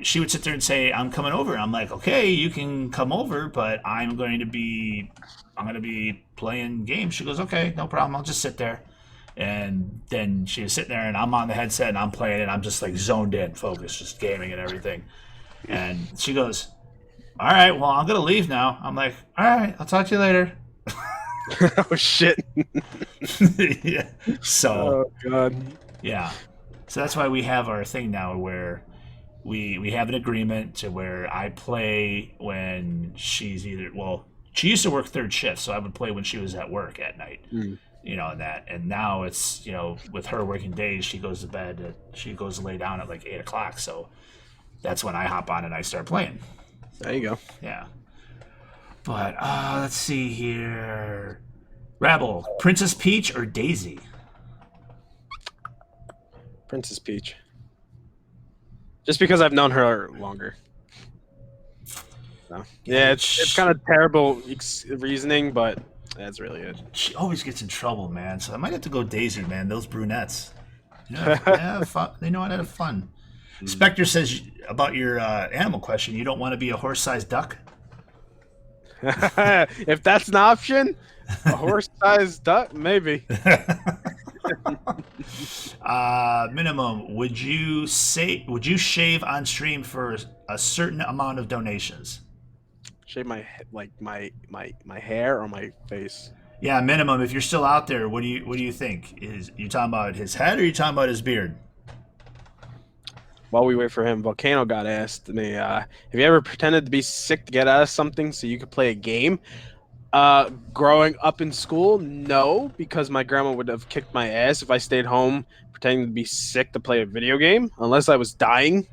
She would sit there and say, "I'm coming over." And I'm like, "Okay, you can come over, but I'm going to be playing games." She goes, "Okay, no problem. I'll just sit there." And then she was sitting there, and I'm on the headset, and I'm playing it. I'm just like zoned in, focused, just gaming and everything. And she goes, "All right, well, I'm gonna leave now." I'm like, "All right, I'll talk to you later." Oh shit. Yeah. So Oh god. yeah. So that's why we have our thing now where we have an agreement to where I play when she's she used to work third shift, so I would play when she was at work at night. Mm. And now it's with her working days, she goes to bed, she goes to lay down at like 8 o'clock, so that's when I hop on and I start playing. So, There you go. yeah. But let's see here. Rabble, Princess Peach or Daisy? Princess Peach. Just because I've known her longer. So, yeah, it's kind of terrible reasoning, but that's really it. She always gets in trouble, man. So I might have to go Daisy, man. Those brunettes. They know how to have fun. Spectre says about your animal question, you don't want to be a horse-sized duck? If that's an option, a horse-sized duck, maybe. Minimum, would you shave on stream for a certain amount of donations? Shave my hair or my face? Yeah, minimum. If you're still out there, what do you think? Is you talking about his head or are you talking about his beard? While we wait for him, Volcano God asked me, have you ever pretended to be sick to get out of something so you could play a game? Growing up in school, no, because my grandma would have kicked my ass if I stayed home pretending to be sick to play a video game. Unless I was dying,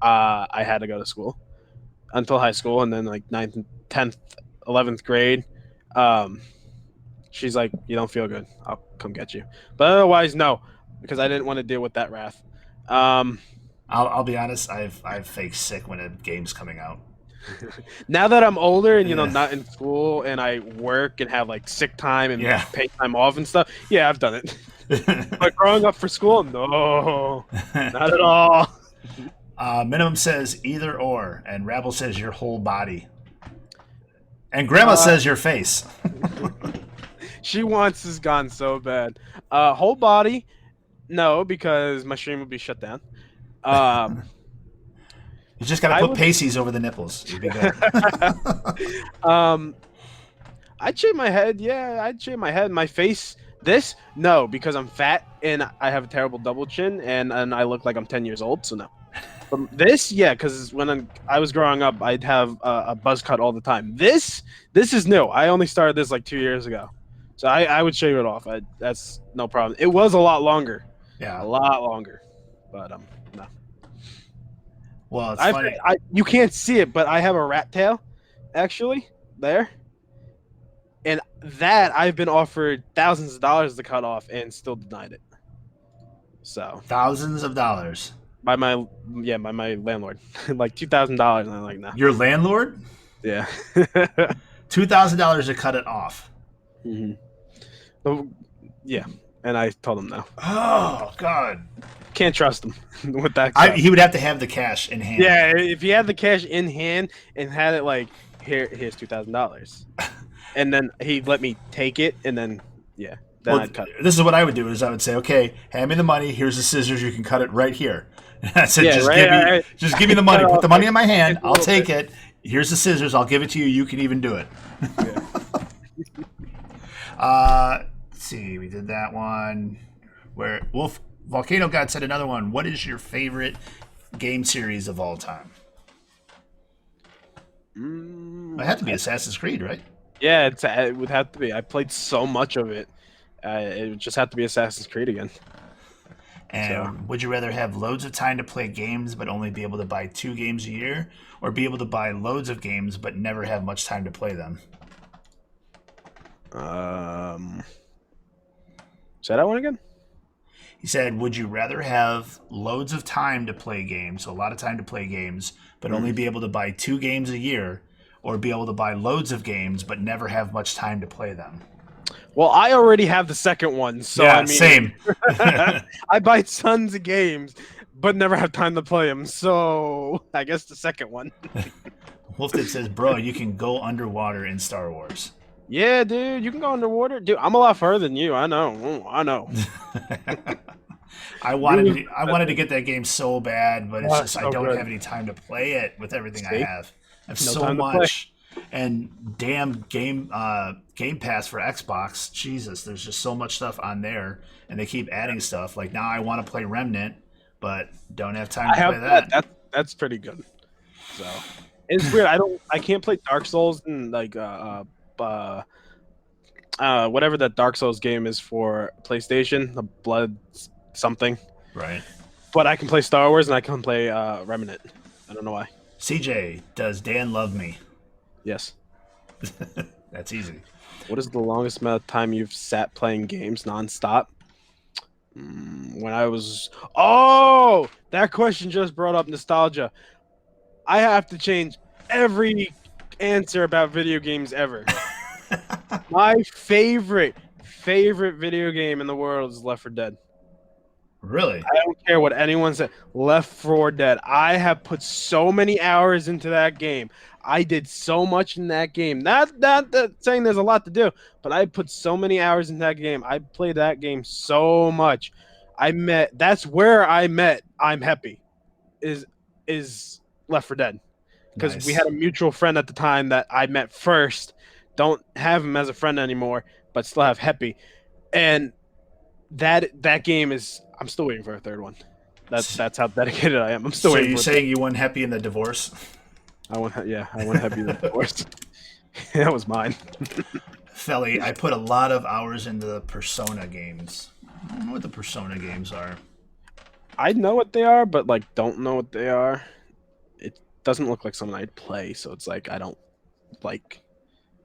I had to go to school until high school, and then like 9th, 10th, 11th grade. She's like, "You don't feel good? I'll come get you." But otherwise, no, because I didn't want to deal with that wrath. I'll be honest. I've faked sick when a game's coming out. Now that I'm older and not in school and I work and have like sick time and pay time off and stuff, yeah, I've done it. But growing up for school, no, not at all. Minimum says either or, and Rabble says your whole body, and Grandma says your face. She wants this gone so bad. Whole body, no, because my stream would be shut down. You just got to put pasties over the nipples. You'd be good. I'd shave my head. Yeah, I'd shave my head. My face, no, because I'm fat and I have a terrible double chin and I look like I'm 10 years old, so no. But this, yeah, because when I was growing up, I'd have a buzz cut all the time. This is new. I only started this like 2 years ago. So I would shave it off. That's no problem. It was a lot longer. Yeah. A lot longer. But no. Well, it's funny. You can't see it, but I have a rat tail, actually, there. And that I've been offered thousands of dollars to cut off and still denied it. So thousands of dollars by my landlord, like $2,000, and I'm like, nah. Your landlord? Yeah. $2,000 to cut it off. Mm-hmm. So, yeah, and I told him no. Oh God. Can't trust him with that. He would have to have the cash in hand. Yeah, if he had the cash in hand and had it like, here's $2,000, and then he'd let me take it, and then I'd cut it. This is what I would do: is I would say, "Okay, hand me the money. Here's the scissors. You can cut it right here." And I said, "Just give me the money. Put the money in my hand. I'll take it. Here's the scissors. I'll give it to you. You can even do it." Let's see. We did that one. Where Volcano God said another one. What is your favorite game series of all time? It had to be Assassin's Creed, right? Yeah, it would have to be. I played so much of it. It would just have to be Assassin's Creed again. And would you rather have loads of time to play games but only be able to buy 2 games a year, or be able to buy loads of games but never have much time to play them? Say that one again? He said, would you rather have loads of time to play games, so a lot of time to play games, but only be able to buy 2 games a year, or be able to buy loads of games but never have much time to play them? Well, I already have the second one, so Yeah, I mean, same. I buy tons of games, but never have time to play them. So I guess the second one. Wolfted says, bro, you can go underwater in Star Wars. Yeah, dude, you can go underwater, dude. I'm a lot further than you. I know. I know. I wanted to get that game so bad, but it's just so I don't good. have any time to play it with everything I See? have. I have No so time to play. much, and damn Game Pass for Xbox. Jesus, there's just so much stuff on there, and they keep adding stuff. Like now, I want to play Remnant, but don't have time to play that. That's pretty good. So it's weird. I can't play Dark Souls and like whatever that Dark Souls game is for PlayStation, the Blood something. Right. But I can play Star Wars and I can play Remnant. I don't know why. CJ, does Dan love me? Yes. That's easy. What is the longest amount of time you've sat playing games nonstop? When I was... Oh! That question just brought up nostalgia. I have to change every answer about video games ever. My favorite video game in the world is Left 4 Dead. Really? I don't care what anyone said. Left 4 Dead. I have put so many hours into that game. I did so much in that game. Not saying there's a lot to do, but I put so many hours in that game. I played that game so much. That's where I met I'm Happy. Is Left 4 Dead. Because Nice. we had a mutual friend at the time that I met first. Don't have him as a friend anymore, but still have Happy. And that game is... I'm still waiting for a third one. That's how dedicated I am. I'm still waiting. So you're saying you won Happy in the divorce? I want Happy in the divorce. That was mine. Felly, I put a lot of hours into the Persona games. I don't know what the Persona games are. I know what they are, but like don't know what they are. It doesn't look like something I'd play, so it's like I don't like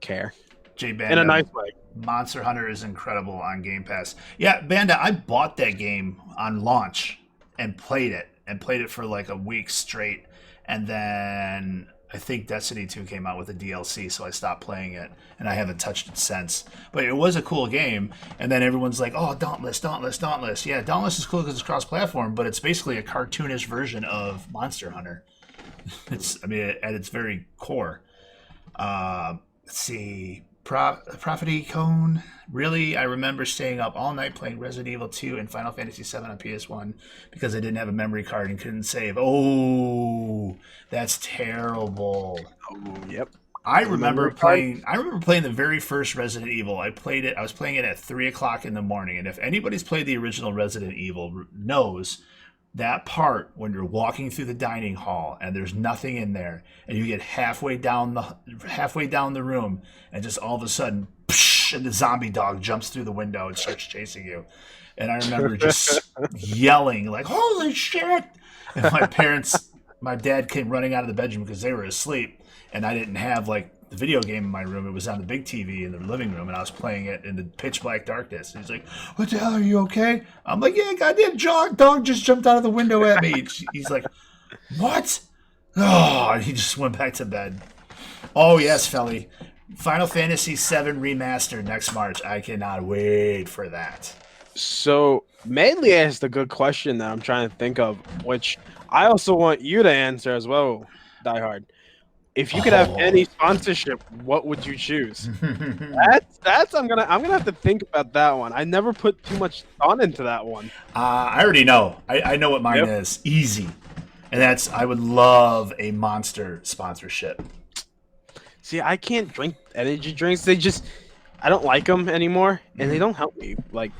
care. J Banda, In a nice way. Monster Hunter is incredible on Game Pass. Yeah, Banda, I bought that game on launch and played it for like a week straight, and then I think Destiny 2 came out with a DLC, so I stopped playing it, and I haven't touched it since. But it was a cool game, and then everyone's like, oh, Dauntless. Yeah, Dauntless is cool because it's cross-platform, but it's basically a cartoonish version of Monster Hunter. At its very core. Let's see... Prophet Cone. Really? I remember staying up all night playing Resident Evil 2 and Final Fantasy 7 on PS1 because I didn't have a memory card and couldn't save. Oh, that's terrible. Oh, yep. I remember playing the very first Resident Evil. I was playing it at 3 o'clock in the morning, and if anybody's played the original Resident Evil knows that part when you're walking through the dining hall and there's nothing in there, and you get halfway down the room, and just all of a sudden, psh, and the zombie dog jumps through the window and starts chasing you. And I remember just yelling like, "Holy shit!" And my dad came running out of the bedroom because they were asleep, and I didn't have like the video game in my room. It was on the big TV in the living room, and I was playing it in the pitch black darkness. And he's like, "What the hell, are you okay?" I'm like, "Yeah, goddamn dog just jumped out of the window at me." He's like, "What?" Oh, and he just went back to bed. Oh yes, Felly. Final Fantasy VII Remastered next March. I cannot wait for that. So Manly asked a good question that I'm trying to think of, which I also want you to answer as well, Diehard. If you could have any sponsorship, what would you choose? That's I'm gonna have to think about that one. I never put too much thought into that one. I already know. I know what mine is. Easy. And I would love a Monster sponsorship. See, I can't drink energy drinks. I don't like them anymore, and they don't help me. Like,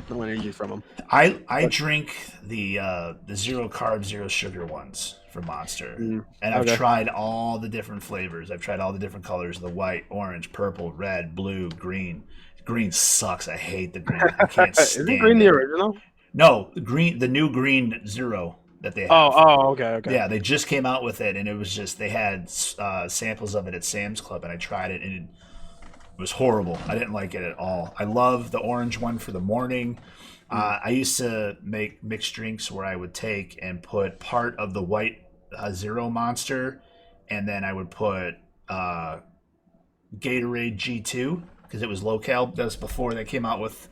no energy from them. I drink the 0 carb, 0 sugar ones from Monster. And I've tried all the different flavors. I've tried all the different colors: the white, orange, purple, red, blue, green. Green sucks. I hate the green. I can't stand Isn't green the original? No, the new green 0 that they have. Okay. Yeah, they just came out with it, and it was just they had samples of it at Sam's Club, and I tried it, and It was horrible. I didn't like it at all. I love the orange one for the morning. I used to make mixed drinks where I would take and put part of the white Zero Monster, and then I would put Gatorade G2 because it was low cal. That was before they came out with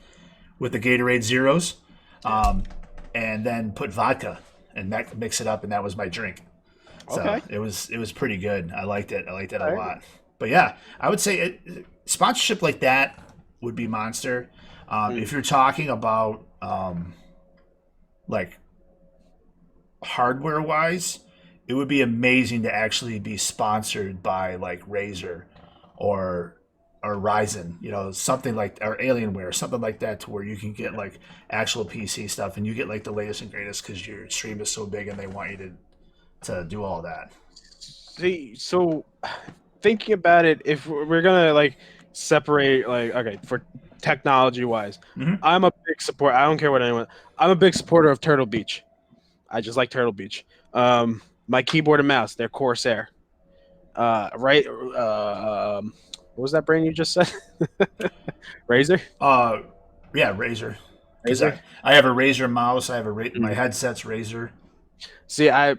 the Gatorade Zeros, and then put vodka and mix it up, and that was my drink. So Okay. it was pretty good. I liked it. I liked it a All right. lot. But yeah, I would say sponsorship like that would be Monster. If you're talking about like hardware wise, it would be amazing to actually be sponsored by like Razer or Ryzen, something like, or Alienware, something like that, to where you can get like actual PC stuff and you get like the latest and greatest because your stream is so big and they want you to do all that. See, so thinking about it, if we're gonna like separate, like, okay, for technology wise, I'm a big supporter. I don't care what anyone. I'm a big supporter of Turtle Beach. I just like Turtle Beach. My keyboard and mouse, they're Corsair. Right. What was that brand you just said? Razer. Yeah, Razer. Because Razer. I have a Razer mouse. I have my headset's Razer. See, to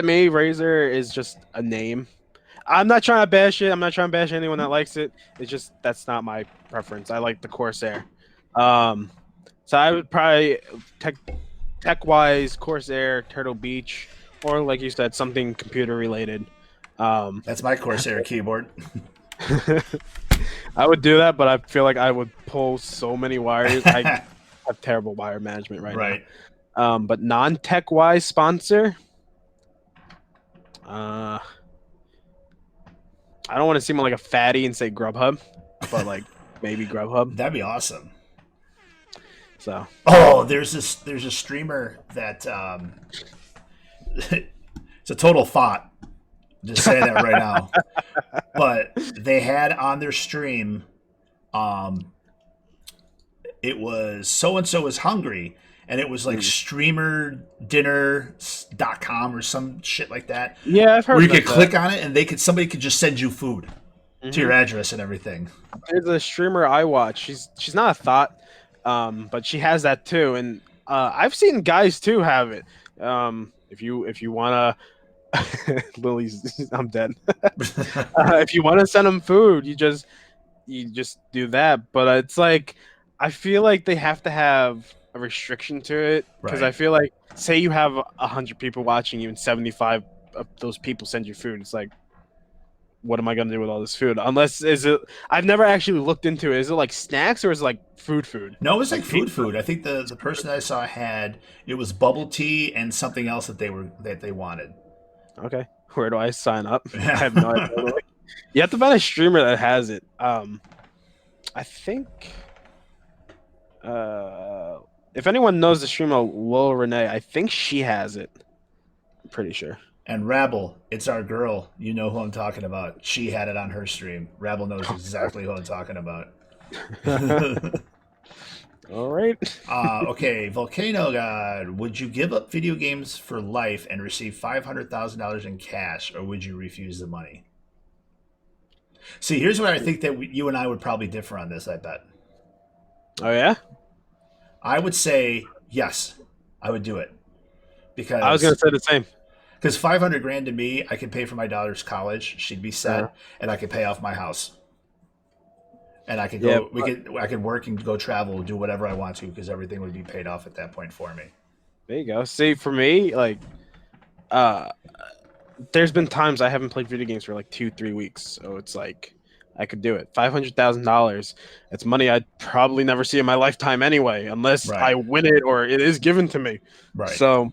me, Razer is just a name. I'm not trying to bash it. I'm not trying to bash anyone that likes it. It's just that's not my preference. I like the Corsair. So I would probably tech wise, Corsair, Turtle Beach, or like you said, something computer related. That's my Corsair keyboard. I would do that, but I feel like I would pull so many wires. I have terrible wire management right now. But non-tech wise sponsor. I don't want to seem like a fatty and say Grubhub, but like maybe Grubhub. That'd be awesome. So. Oh, there's a streamer that it's a total thought. Just saying that right now. But they had on their stream, it was so and so is hungry, and it was like streamerdinner.com or some shit like that. Yeah, I've heard. Where you could click on it and somebody could just send you food to your address and everything. There's a streamer I watch. She's not a thought, but she has that too, and I've seen guys too have it. If you wanna. Lily's, I'm dead. If you want to send them food, you just do that. But it's like, I feel like they have to have a restriction to it because I feel like, say you have 100 people watching you and 75 of those people send you food. It's like, what am I gonna do with all this food? Unless I've never actually looked into it. Is it like snacks or is it like food? No, it was like food. I think the person I saw it was bubble tea and something else that they wanted. Okay, where do I sign up? I have no idea. You have to find a streamer that has it. I think if anyone knows the streamer Lil Renee, I think she has it. I'm pretty sure. And Rabble, it's our girl. You know who I'm talking about. She had it on her stream. Rabble knows exactly who I'm talking about. All right. Okay, Volcano God, would you give up video games for life and receive $500,000 in cash, or would you refuse the money? See, here's where I think that you and I would probably differ on this, I bet. Oh, yeah? I would say yes, I would do it. Because I was going to say the same. Because $500,000 to me, I can pay for my daughter's college. She'd be set, and I can pay off my house. And I could go. I could work and go travel, do whatever I want to, because everything would be paid off at that point for me. There you go. See, for me, like, there's been times I haven't played video games for like 2-3 weeks, so it's like I could do it. $500,000. It's money I'd probably never see in my lifetime anyway, unless I win it or it is given to me. Right. So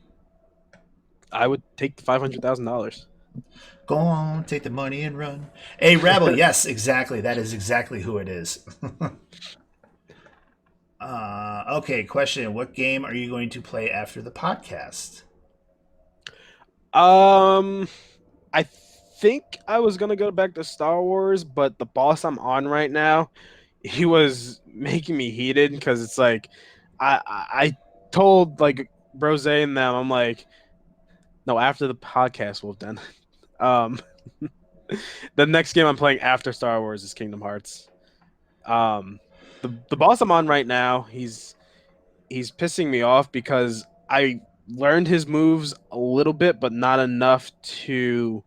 I would take the $500,000. Go on, take the money and run. Hey, Rabble, yes, exactly. That is exactly who it is. Okay, question. What game are you going to play after the podcast? I think I was going to go back to Star Wars, but the boss I'm on right now, he was making me heated because it's like, I told like Brose and them, I'm like, no, after the podcast, we've done. The next game I'm playing after Star Wars is Kingdom Hearts. Um, the boss I'm on right now, he's pissing me off because I learned his moves a little bit, but not enough to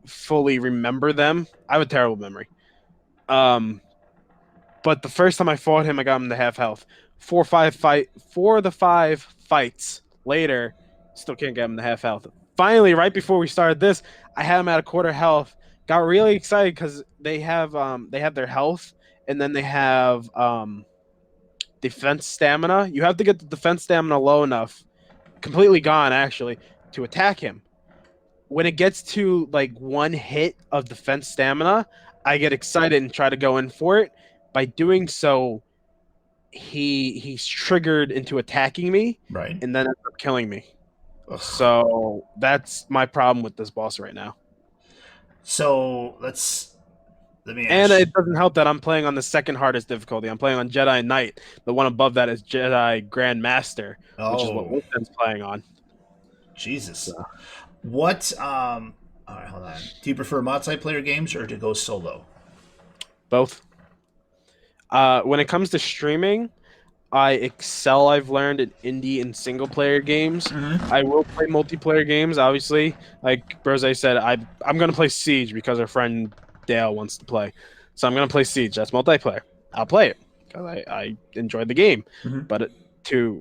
fully remember them. I have a terrible memory. Um, but the first time I fought him, I got him to half health. 4 of the 5 fights later, still can't get him to half health. Finally, right before we started this, I had him at a quarter health. Got really excited because they have their health, and then they have defense stamina. You have to get the defense stamina low enough, completely gone actually, to attack him. When it gets to like one hit of defense stamina, I get excited and try to go in for it. By doing so, he's triggered into attacking me Right. and then ends up killing me. Ugh. So that's my problem with this boss right now. So let me And ask. it doesn't help that I'm playing on the second hardest difficulty. I'm playing on Jedi Knight. The one above that is Jedi Grandmaster, which is what Oh, Wolfen's playing on. Jesus. So What? All right, hold on. Do you prefer multiplayer games or to go solo? both. When it comes to streaming, I excel. I've learned in indie and single player games. Mm-hmm. I will play multiplayer games, obviously. Like Brose said, I'm gonna play Siege because our friend Dale wants to play. So I'm gonna play Siege. That's multiplayer. I'll play it because I enjoyed the game. Mm-hmm. But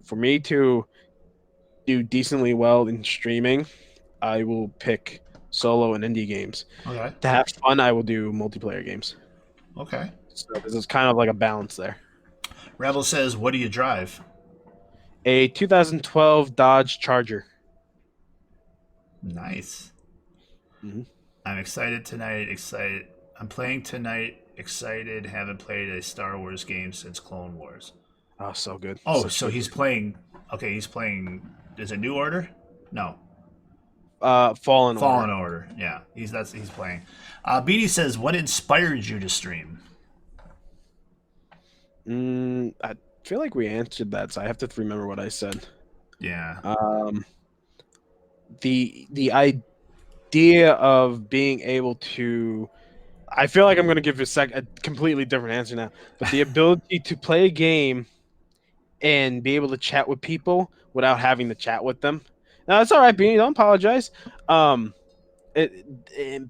for me to do decently well in streaming, I will pick solo and indie games. Okay. To have fun, I will do multiplayer games. Okay. So this is kind of like a balance there. Rebel says, "What do you drive?" A 2012 Dodge Charger. Nice. Mhm. I'm excited tonight. Excited. I'm playing tonight. Excited. Haven't played a Star Wars game since Clone Wars. Oh, so good. Oh, Such so good. he's playing. Okay, he's playing. Is it New Order? No, Fallen Order. Fallen Order. Yeah, he's playing. Beatty says, "What inspired you to stream?" I feel like we answered that, so I have to remember what I said. Yeah. Um, the idea of being able to, I feel like I'm going to give a completely different answer now, but the ability to play a game and be able to chat with people without having to chat with them. Now that's all right, Beanie. Don't apologize. Um,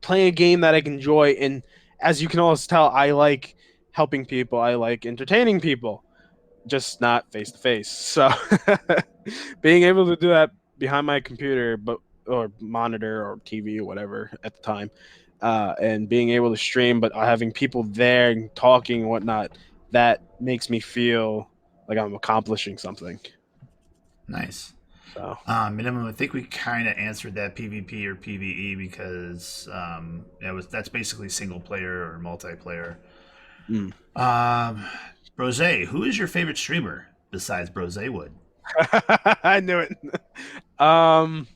playing a game that I can enjoy, and as you can always tell, I like helping people. I like entertaining people, just not face to face. So being able to do that behind my computer, but or monitor or TV or whatever at the time, and being able to stream, but having people there and talking and whatnot, that makes me feel like I'm accomplishing something. Nice. So Minimum. I think we kind of answered that PvP or PvE because that's basically single player or multiplayer. mm. Um, Brose, who is your favorite streamer besides Brose Wood? I knew it. Um,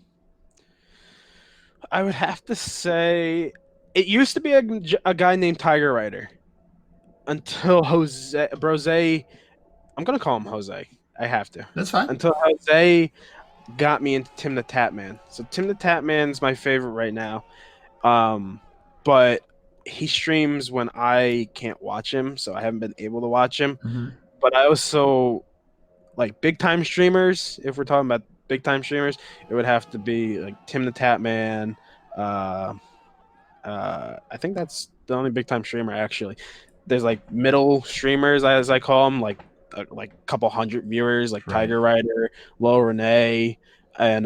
I would have to say it used to be a guy named Tiger Rider until Jose Brose. I'm gonna call him Jose. I have to. That's fine. Until Jose got me into Tim the Tatman. So Tim the Tatman's my favorite right now. Um, but he streams when I can't watch him, so I haven't been able to watch him. Mm-hmm. But I also like big time streamers. If we're talking about big time streamers, it would have to be like Tim the Tatman. Uh, I think that's the only big time streamer actually. There's like middle streamers as I call them, like a couple hundred viewers, like Right. Tiger Rider, Low Renee, and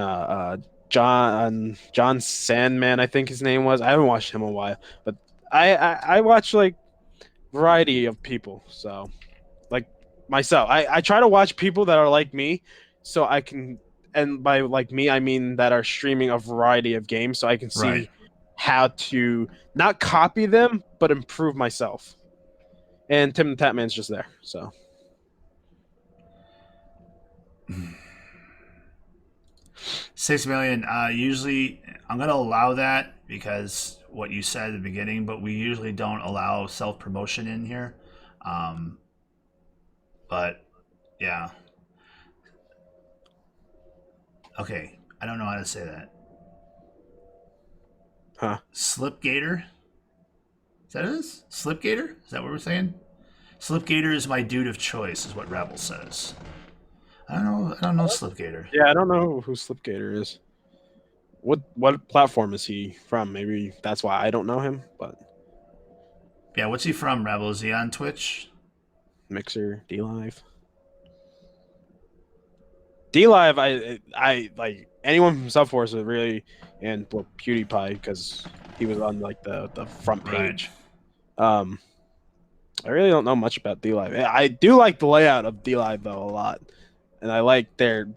John Sandman, I think his name was. I haven't watched him in a while, but I watch like variety of people. So like myself, I try to watch people that are like me, so I can. And by like me, I mean that are streaming a variety of games, so I can Right. see how to not copy them, but improve myself. And Tim the Tatman's just there. So 6 million. Usually, I'm gonna allow that because what you said at the beginning, but we usually don't allow self promotion in here. Um, but yeah. Okay. I don't know how to say that. huh. Slipgator. Is that it? Slipgator? Is that what we're saying? Slipgator is my dude of choice, is what Rebel says. I don't know Slipgator. Yeah, I don't know who Slipgator is. What platform is he from? Maybe that's why I don't know him. But Yeah, what's he from, Rebel? Is he on Twitch? Mixer, DLive. DLive, I like anyone from SUPForce is really, and well, PewDiePie because he was on like the front page. Right. I really don't know much about DLive. I do like the layout of DLive though a lot, and I like their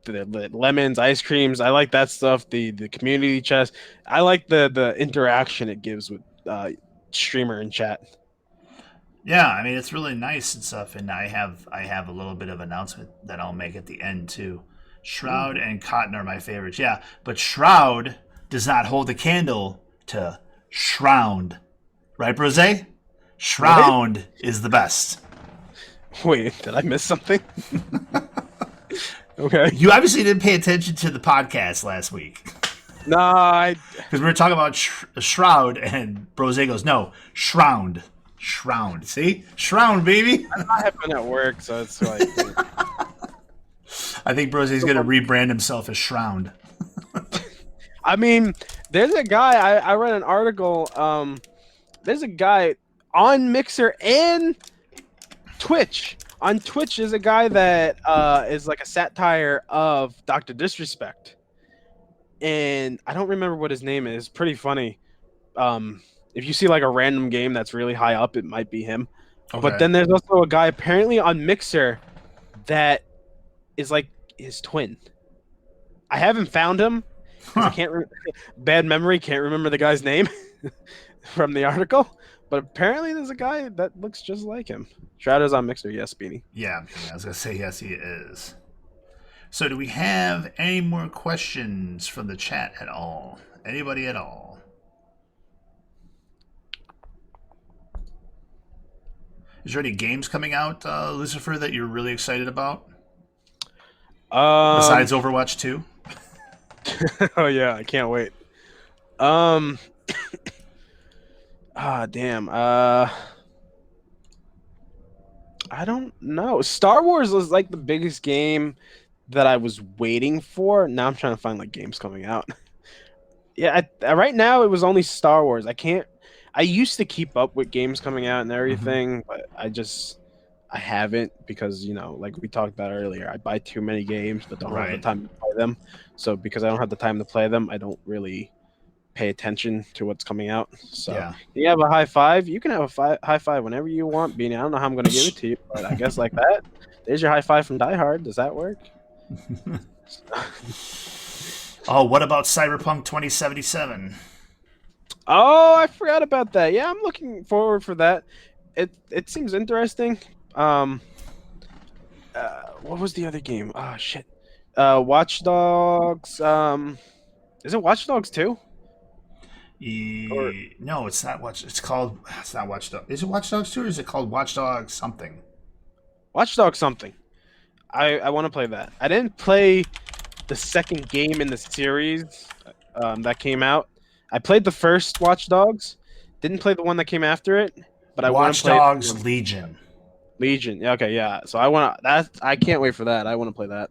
lemons, ice creams. I like that stuff. The community chest. I like the interaction it gives with streamer and chat. Yeah, I mean it's really nice and stuff, and I have a little bit of announcement that I'll make at the end too. Shroud and Cotton are my favorites. Yeah, but Shroud does not hold a candle to Shroud, right, Brose? Shroud is the best. Wait, did I miss something? Okay. You obviously didn't pay attention to the podcast last week. No, because we were talking about Shroud, and Brose goes, "No, Shroud." Shroud. See? Shroud, baby. I have been at work, so it's like... I think Brosy's going to rebrand himself as Shroud. I mean, there's a guy, I read an article, there's a guy on Mixer and Twitch. On Twitch, there's a guy that is like a satire of Dr. Disrespect. And I don't remember what his name is. Pretty funny. If you see like a random game that's really high up, it might be him. Okay. But then there's also a guy apparently on Mixer that is like his twin. I haven't found him. I can't. Bad memory. Can't remember the guy's name from the article. But apparently there's a guy that looks just like him. Shroud's on Mixer. Yes, Beanie. Yeah, I was gonna say yes, he is. So do we have any more questions from the chat at all? Anybody at all? Is there any games coming out, Lucifer, that you're really excited about? Besides Overwatch 2? Oh, yeah. I can't wait. Damn. I don't know. Star Wars was like the biggest game that I was waiting for. Now I'm trying to find like games coming out. Yeah, right now it was only Star Wars. I used to keep up with games coming out and everything, but I haven't because, you know, like we talked about earlier, I buy too many games but don't have the time to play them. So because I don't have the time to play them, I don't really pay attention to what's coming out. So you have a high five. You can have a high five whenever you want, Beanie. I don't know how I'm going to give it to you, but I guess like that. There's your high five from Diehard. Does that work? Oh, what about Cyberpunk 2077? Oh, I forgot about that. Yeah, I'm looking forward for that. It seems interesting. What was the other game? Oh shit. Watch Dogs. Is it Watch Dogs 2? No, it's not It's not Watch Dogs. Is it Watch Dogs 2 or is it called Watch Dogs something? Watch Dogs something. I want to play that. I didn't play the second game in the series that came out. I played the first Watch Dogs. Didn't play the one that came after it, but I want to play Watch Dogs Legion. Legion. Yeah, okay, yeah. So I can't wait for that. I want to play that.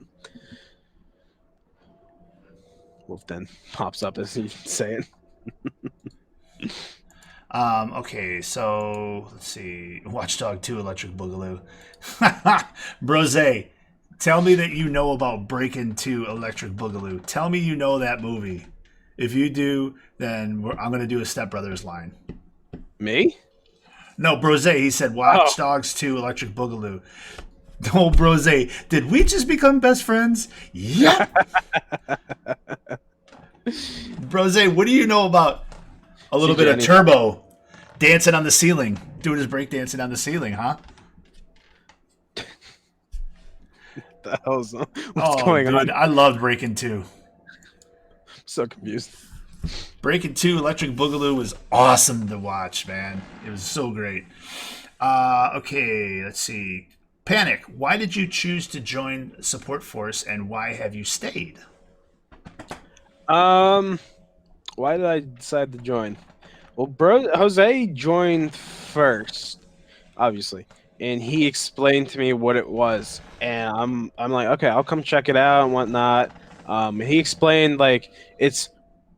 Wolfden pops up as he's saying. Okay, so let's see. Watchdog 2 Electric Boogaloo. Brose, tell me that you know about Breakin' 2 Electric Boogaloo. Tell me you know that movie. If you do, then I'm going to do a Step Brothers line. Me? No, Brose, he said Watch Dogs 2 Electric Boogaloo. Oh, Brose, did we just become best friends? Yeah. Brose, what do you know about a little bit of Turbo dancing on the ceiling, doing his break dancing on the ceiling, huh? The hell's what's going on? I loved Breakin' 2. So confused. Breakin' 2 Electric Boogaloo was awesome to watch, man. It was so great. Okay, let's see. Panic, why did you choose to join SUPForce and why have you stayed? Why did I decide to join? Well, Jose joined first, obviously. and he explained to me what it was, and I'm like, okay, I'll come check it out and whatnot. And he explained like it's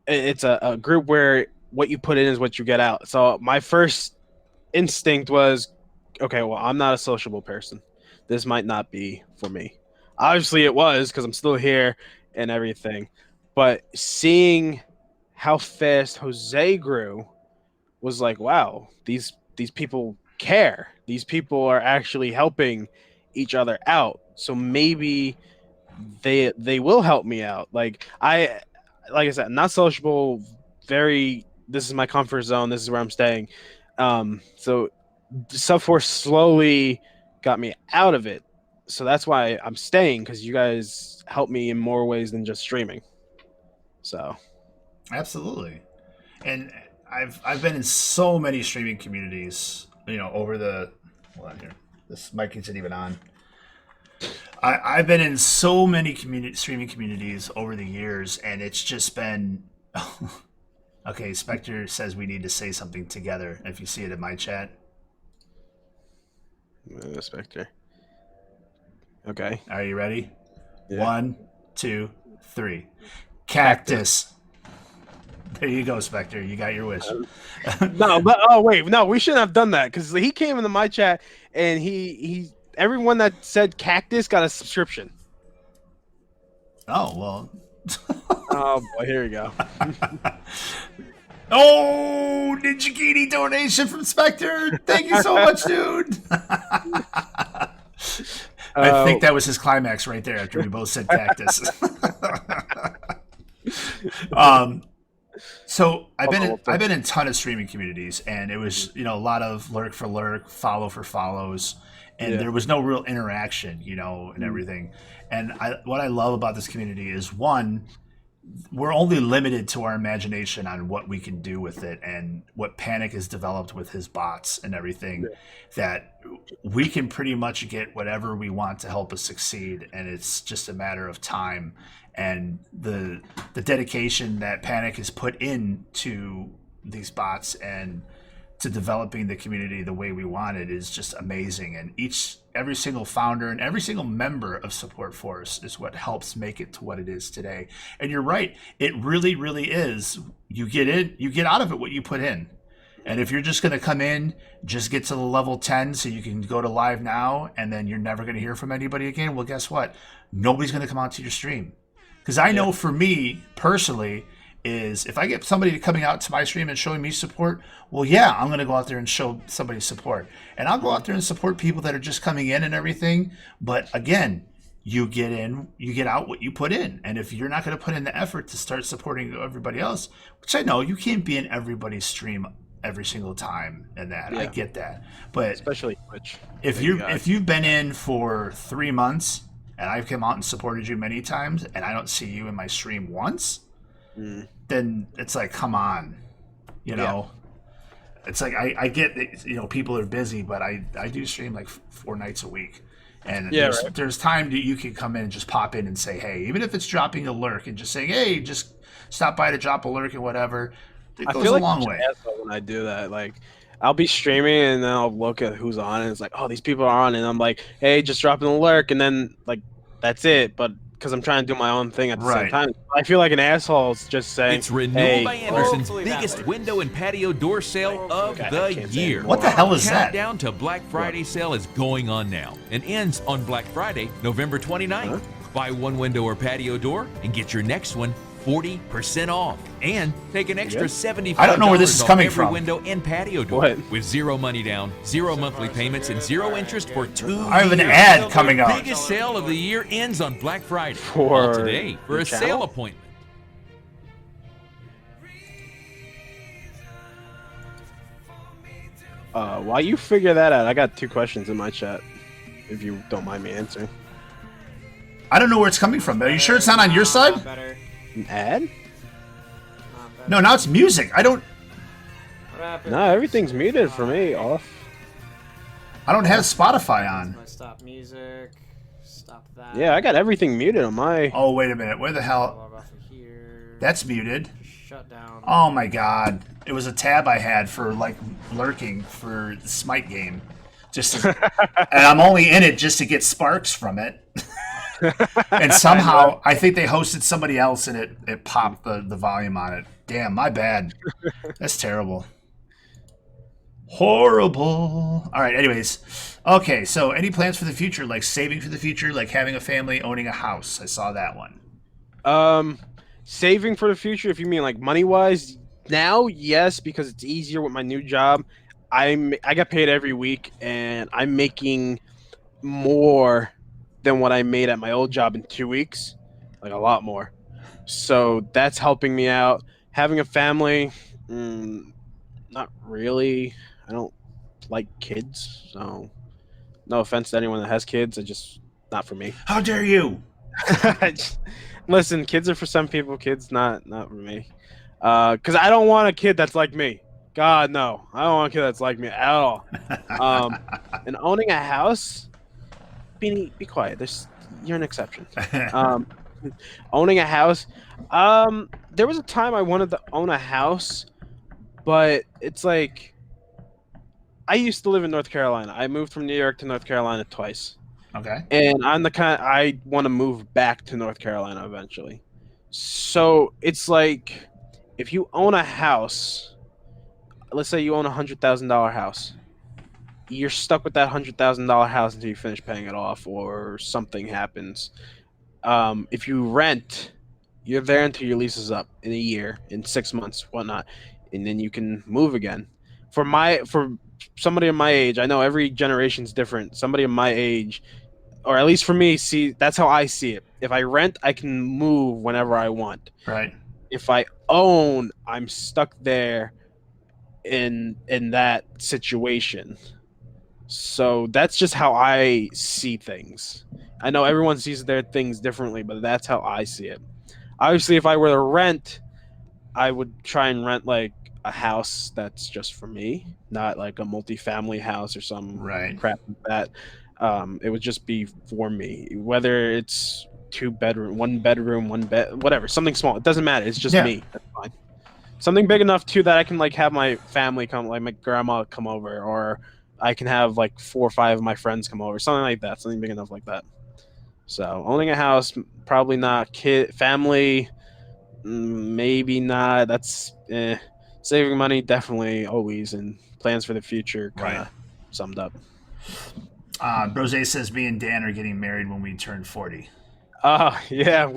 a group where what you put in is what you get out. So my first instinct was, okay, well, I'm not a sociable person. This might not be for me. Obviously, it was because I'm still here and everything. But seeing how fast Jose grew was like, wow, these people care. These people are actually helping each other out. So maybe they will help me out. Like I said, not sociable, very this is my comfort zone, this is where I'm staying. So SUPForce slowly got me out of it. So that's why I'm staying, because you guys help me in more ways than just streaming. So Absolutely. And I've been in so many streaming communities, over the hold on here. This mic isn't even on. I've been in so many streaming communities over the years, and it's just been okay. Spectre says we need to say something together. If you see it in my chat, Spectre. Okay. Are you ready? Yeah. 1, 2, 3. Cactus. There you go, Spectre. You got your wish. No, but oh wait, no, we shouldn't have done that, because he came into my chat and he everyone that said cactus got a subscription. Oh well. Oh boy, here we go. Oh, Ninja donation from Spectre. Thank you so much, dude. I think that was his climax right there after we both said cactus. So I've been in a ton of streaming communities, and it was a lot of lurk for lurk, follow for follows, and there was no real interaction, and everything. And what I love about this community is, one, we're only limited to our imagination on what we can do with it, and what Panic has developed with his bots and everything, that we can pretty much get whatever we want to help us succeed, and it's just a matter of time. And the dedication that Panic has put into these bots and to developing the community the way we want it is just amazing. And every single founder and every single member of SUPForce is what helps make it to what it is today. And you're right, it really, really is. You get out of it what you put in. And if you're just going to come in, just get to the level 10 so you can go to live now, and then you're never going to hear from anybody again, well, guess what? Nobody's going to come out to your stream. Because I know for me personally, is if I get somebody coming out to my stream and showing me support, well, yeah, I'm going to go out there and show somebody support. And I'll go out there and support people that are just coming in and everything. But again, you get in, you get out what you put in. And if you're not going to put in the effort to start supporting everybody else, which I know you can't be in everybody's stream every single time and that. I get that. But especially Twitch. If you've been in for 3 months, and I've come out and supported you many times, and I don't see you in my stream once, then it's like, come on, It's like I get that, people are busy, but I do stream like 4 nights a week, and there's time that you can come in and just pop in and say, hey, even if it's dropping a lurk and just saying, hey, just stop by to drop a lurk and whatever. It goes a long way. When I do that, like, I'll be streaming and then I'll look at who's on, and it's like, oh, these people are on, and I'm like, hey, just dropping a lurk, and then like that's it. But because I'm trying to do my own thing at the same time, I feel like an asshole just saying, it's Renewal by Anderson's biggest window and patio door sale of the year. What the hell is that? Countdown to Black Friday sale is going on now and ends on Black Friday, November 29th. Buy one window or patio door and get your next one 40% off, and take an extra $75 I don't know where this is coming every from. window and patio door with 0 money down, 0 monthly payments, and 0 interest for 2 years. I have an ad coming up. The biggest sale of the year ends on Black Friday. Call today for a sale appointment. While you figure that out, I got 2 questions in my chat, if you don't mind me answering. I don't know where it's coming from. Are you sure it's not on your side? An ad? No, now it's music. I don't. No, everything's muted for me. Off. I don't have Spotify on. Stop music. Stop that. Yeah, I got everything muted on my. Oh, wait a minute. Where the hell? That's muted. Shut down. Oh my god. It was a tab I had for like lurking for the Smite game. and I'm only in it just to get sparks from it. And somehow I think they hosted somebody else and it popped the volume on it. Damn, my bad. That's terrible. Horrible. All right, anyways. Okay, so any plans for the future, like saving for the future, like having a family, owning a house? I saw that one. Saving for the future, if you mean like money wise, now yes, because it's easier with my new job. I get paid every week, and I'm making more than what I made at my old job in 2 weeks, like a lot more. So that's helping me out. Having a family, not really. I don't like kids, so no offense to anyone that has kids. It's just not for me. How dare you? Listen, kids are for some people. Kids not for me. Because I don't want a kid that's like me. God no, I don't want a kid that's like me at all. And owning a house, be quiet. You're an exception. Owning a house. There was a time I wanted to own a house, but it's like I used to live in North Carolina. I moved from New York to North Carolina twice. Okay. And I'm the kind I want to move back to North Carolina eventually. So it's like if you own a house, let's say you own $100,000 house, you're stuck with that $100,000 house until you finish paying it off or something happens. If you rent, you're there until your lease is up in a year, in 6 months, whatnot, and then you can move again. For somebody of my age, I know every generation's different. Somebody of my age, or at least for me, that's how I see it. If I rent, I can move whenever I want. Right. If I own, I'm stuck there in that situation. So that's just how I see things. I know everyone sees their things differently, but that's how I see it. Obviously, if I were to rent, I would try and rent like a house that's just for me, not like a multi-family house or some crap like that. It would just be for me, whether it's 2 bedroom, 1 bedroom, one bed, whatever, something small. It doesn't matter. It's just me. That's fine. Something big enough too that I can like have my family come, like my grandma come over, or I can have like 4 or 5 of my friends come over, something like that. Something big enough like that. So owning a house, probably not. Family, maybe not. That's saving money, definitely always, and plans for the future kind of summed up. Brose says me and Dan are getting married when we turn 40. Yeah,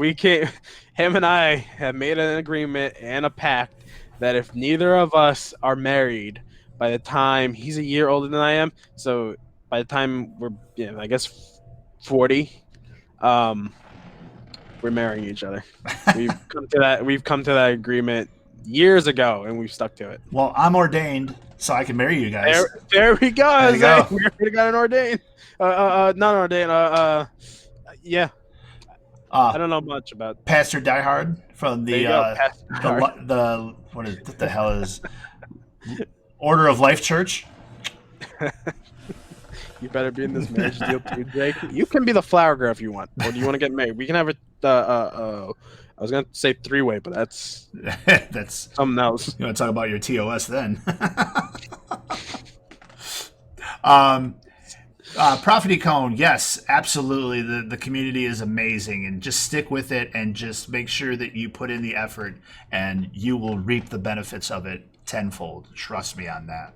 him and I have made an agreement and a pact that if neither of us are married by the time he's a year older than I am, so by the time we're, I guess 40, we're marrying each other. We've come to that agreement years ago, and we've stuck to it. Well, I'm ordained, so I can marry you guys. There we go. There you go. We already got an ordained. Not ordained. Yeah. I don't know much about Pastor Diehard from the what the hell is Order of Life Church. You better be in this marriage deal too, Jake. You can be the flower girl if you want, or do you want to get married? We can have I was gonna say 3-way, but that's something else. You want to talk about your TOS then? Prophet Cone, yes, absolutely. The community is amazing, and just stick with it, and just make sure that you put in the effort, and you will reap the benefits of it tenfold. Trust me on that.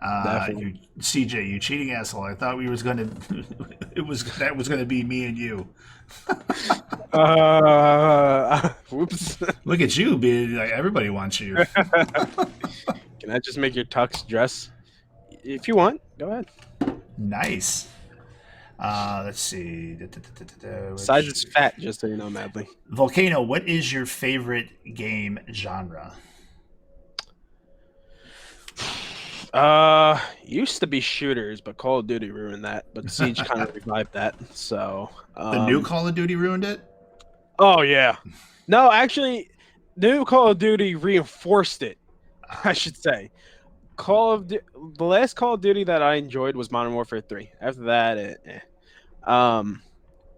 CJ, you cheating asshole! I thought that was gonna be me and you. Whoops! Look at you, being like everybody wants you. Can I just make your tux dress? If you want, go ahead. Nice. Let's see. Size is fat, just so you know, Madly. Volcano, what is your favorite game genre? Used to be shooters, but Call of Duty ruined that. But Siege kind of revived that. So the new Call of Duty ruined it? Oh yeah. No, actually, new Call of Duty reinforced it. I should say. The last Call of Duty that I enjoyed was Modern Warfare 3. After that,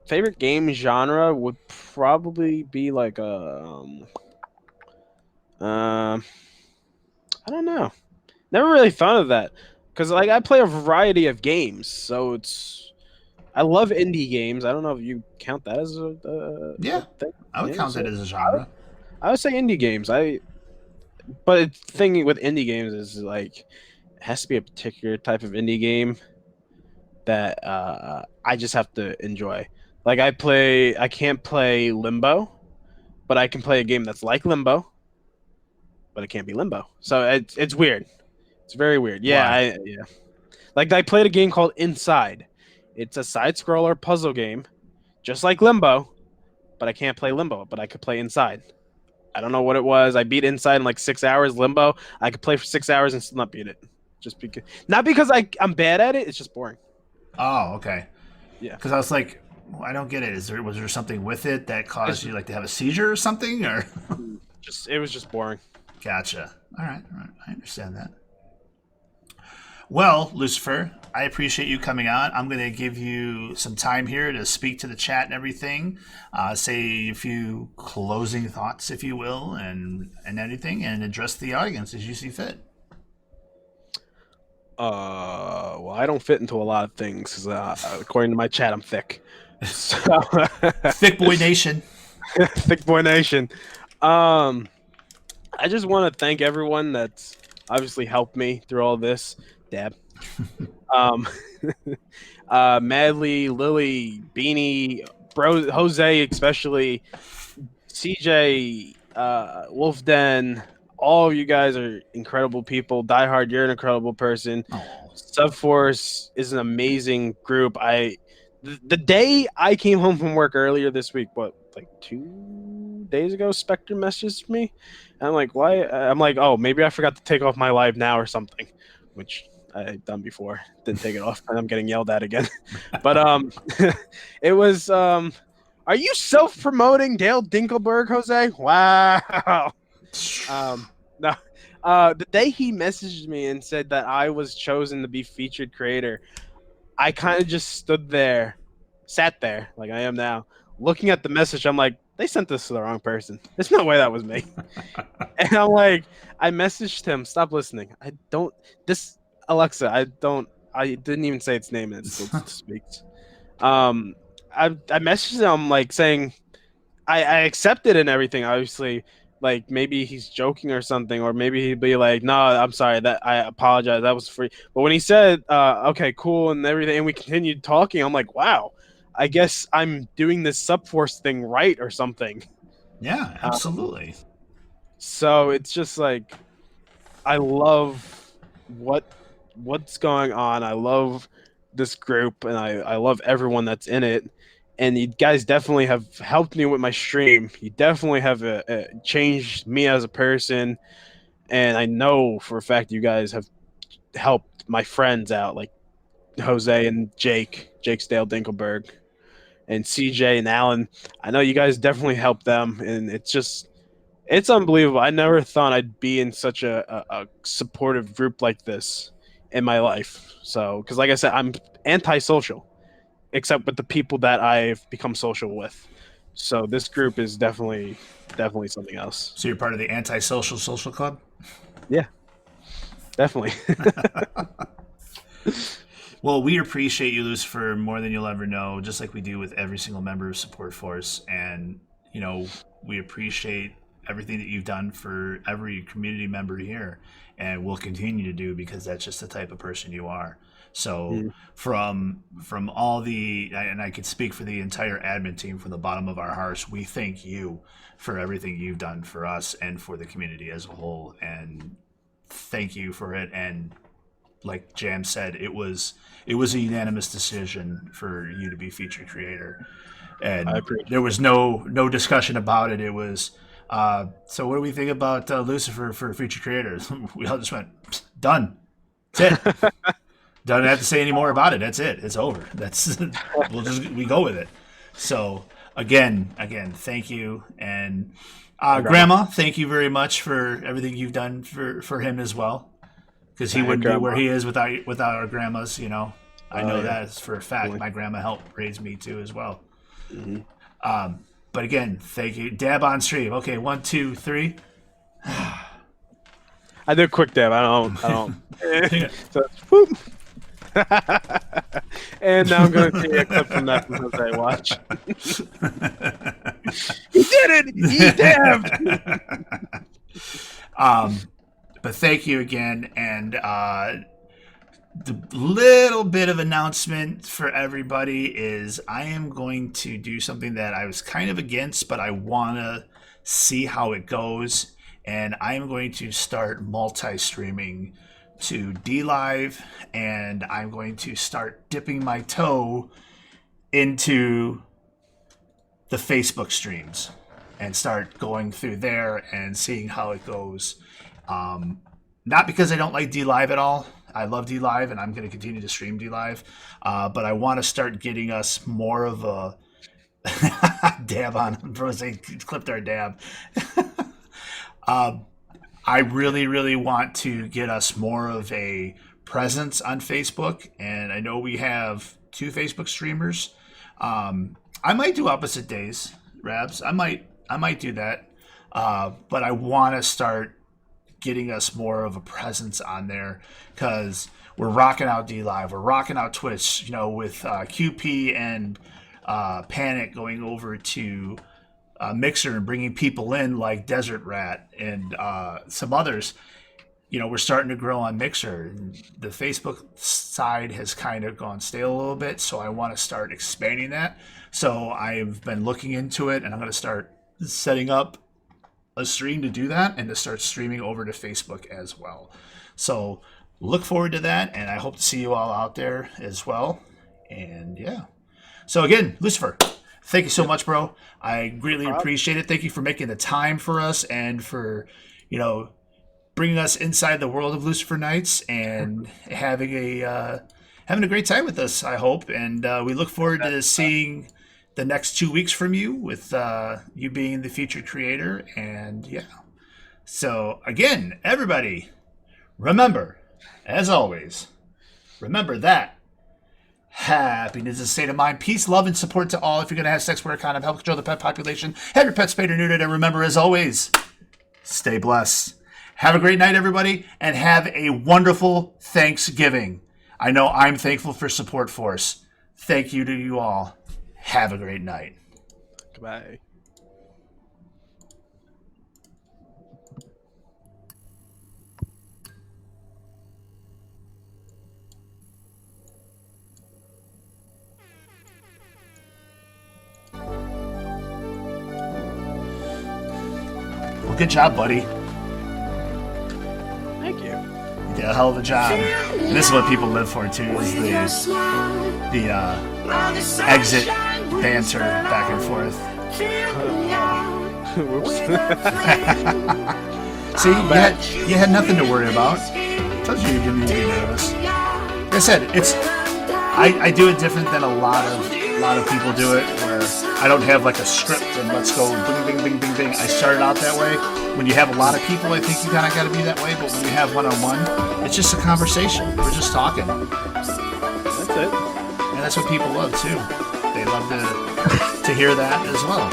favorite game genre would probably be like I don't know. Never really thought of that. because like I play a variety of games, so I love indie games. I don't know if you count that as a Yeah, thing. I would Yeah, count so that as a genre. I would say indie games. But the thing with indie games is like it has to be a particular type of indie game that I just have to enjoy. Like I can't play Limbo, but I can play a game that's like Limbo, but it can't be Limbo. So it's weird. It's very weird. Yeah, Why? yeah. Like I played a game called Inside. It's a side scroller puzzle game, just like Limbo, but I can't play Limbo, but I could play Inside. I don't know what it was. I beat Inside in like 6 hours. Limbo, I could play for 6 hours and still not beat it. Just because, not because I'm bad at it. It's just boring. Oh, okay. Yeah, Because I was like, well, I don't get it. Was there something with it that caused you like to have a seizure or something? Or it was just boring. gotcha. All right, I understand that. Well, Lucifer, I appreciate you coming on. I'm going to give you some time here to speak to the chat and everything. Say a few closing thoughts, if you will, and anything, and address the audience as you see fit. Well, I don't fit into a lot of things. According to my chat, I'm thick. So, Thick Boy Nation. thick boy nation. I just want to thank everyone that's obviously helped me through all this. Dab. Um, Madly, Lily, Beanie, Bro, Jose, especially CJ, Wolf Den. All of you guys are incredible people. Diehard, you're an incredible person. Oh, SUPForce is an amazing group. The day I came home from work earlier this week, like 2 days ago, Spectre messaged me. And I'm like, why? I'm like, oh, maybe I forgot to take off my live now or something, which I've done before. Didn't take it off, and I'm getting yelled at again. But it was are you self-promoting Dale Dinkelberg, Jose? Wow. No. The day he messaged me and said that I was chosen to be featured creator, I kind of just sat there like I am now, looking at the message. I'm like, they sent this to the wrong person. There's no way that was me. And I'm like, I messaged him, stop listening. I don't, this, Alexa, I didn't even say its name and it still speaks. I messaged him like saying, I accepted and everything, obviously. Like maybe he's joking or something, or maybe he'd be like, "No, I'm sorry. That I apologize. That was free." But when he said, "Okay, cool," and everything, and we continued talking, I'm like, "Wow, I guess I'm doing this SUPForce thing right or something." yeah, absolutely. So it's just like I love what's going on. I love this group, and I love everyone that's in it. And you guys definitely have helped me with my stream. You definitely have changed me as a person, and I know for a fact you guys have helped my friends out, like Jose and Jake Dale Dinkelberg, and CJ and Alan. I know you guys definitely helped them, and it's unbelievable. I never thought I'd be in such a supportive group like this in my life. So, because like I said, I'm antisocial, except with the people that I've become social with. So this group is definitely something else. So you're part of the antisocial social club? Yeah, definitely. Well, we appreciate you, Lucifer, more than you'll ever know, just like we do with every single member of Support Force. And, you know, we appreciate everything that you've done for every community member here, and will continue to do, because that's just the type of person you are. So from all the, and I could speak for the entire admin team from the bottom of our hearts, we thank you for everything you've done for us and for the community as a whole. And thank you for it. And like Jam said, it was a unanimous decision for you to be featured creator, and there was no discussion about it. It was so what do we think about Lucifer for featured creators? We all just went, done. That's it. Don't have to say any more about it. That's it. It's over. That's we go with it. So again, thank you. And Grandma, thank you very much for everything you've done for him as well. Because he wouldn't be where he is without our grandmas, you know. I know that is for a fact. My grandma helped raise me too as well. But again, thank you. Dab on stream. Okay, 1, 2, 3. I do quick dab. I don't. So, whoop. And now I'm going to see a clip from that from Jose. Watch. He did it. He dabbed. But thank you again, and the little bit of announcement for everybody is I am going to do something that I was kind of against, but I want to see how it goes, and I am going to start multi-streaming to DLive, and I'm going to start dipping my toe into the Facebook streams and start going through there and seeing how it goes. Not because I don't like DLive at all. I love DLive, and I'm going to continue to stream DLive, but I want to start getting us more of a dab on Rose clipped our dab. I really, really want to get us more of a presence on Facebook, and I know we have 2 Facebook streamers. I might do opposite days, Rabs. I might do that, but I want to start getting us more of a presence on there because we're rocking out DLive, we're rocking out Twitch. You know, with QP and Panic going over to Mixer and bringing people in like Desert Rat and some others. You know, we're starting to grow on Mixer. And the Facebook side has kind of gone stale a little bit, so I want to start expanding that. So I've been looking into it, and I'm going to start setting up a stream to do that and to start streaming over to Facebook as well. So look forward to that, and I hope to see you all out there as well. And yeah. So again, Lucifer, thank you so much, bro. I greatly appreciate it. Thank you for making the time for us and for, you know, bringing us inside the world of LucifersKnights and having a great time with us, I hope. And we look forward to seeing the next 2 weeks from you with you being the featured creator. And yeah. So again, everybody, remember, as always, remember that happiness is a state of mind. Peace, love, and support to all. If you're going to have sex, wear a condom. Help control the pet population. Have your pets spayed or neutered. And remember, as always, stay blessed. Have a great night, everybody, and have a wonderful Thanksgiving. I know I'm thankful for SUPForce. Thank you to you all. Have a great night. Goodbye. Well, good job, buddy. Thank you. You did a hell of a job. And this is what people live for, too, is the exit banter back and forth. Whoops. See, you had nothing to worry about. I told you didn't need to be nervous. Like I said, I do it different than a lot of people do it, where I don't have like a script and let's go bing, bing, bing, bing, bing. I started out that way. When you have a lot of people, I think you kind of got to be that way. But when you have one-on-one, it's just a conversation. We're just talking. That's it. And that's what people love, too. They love to hear that as well.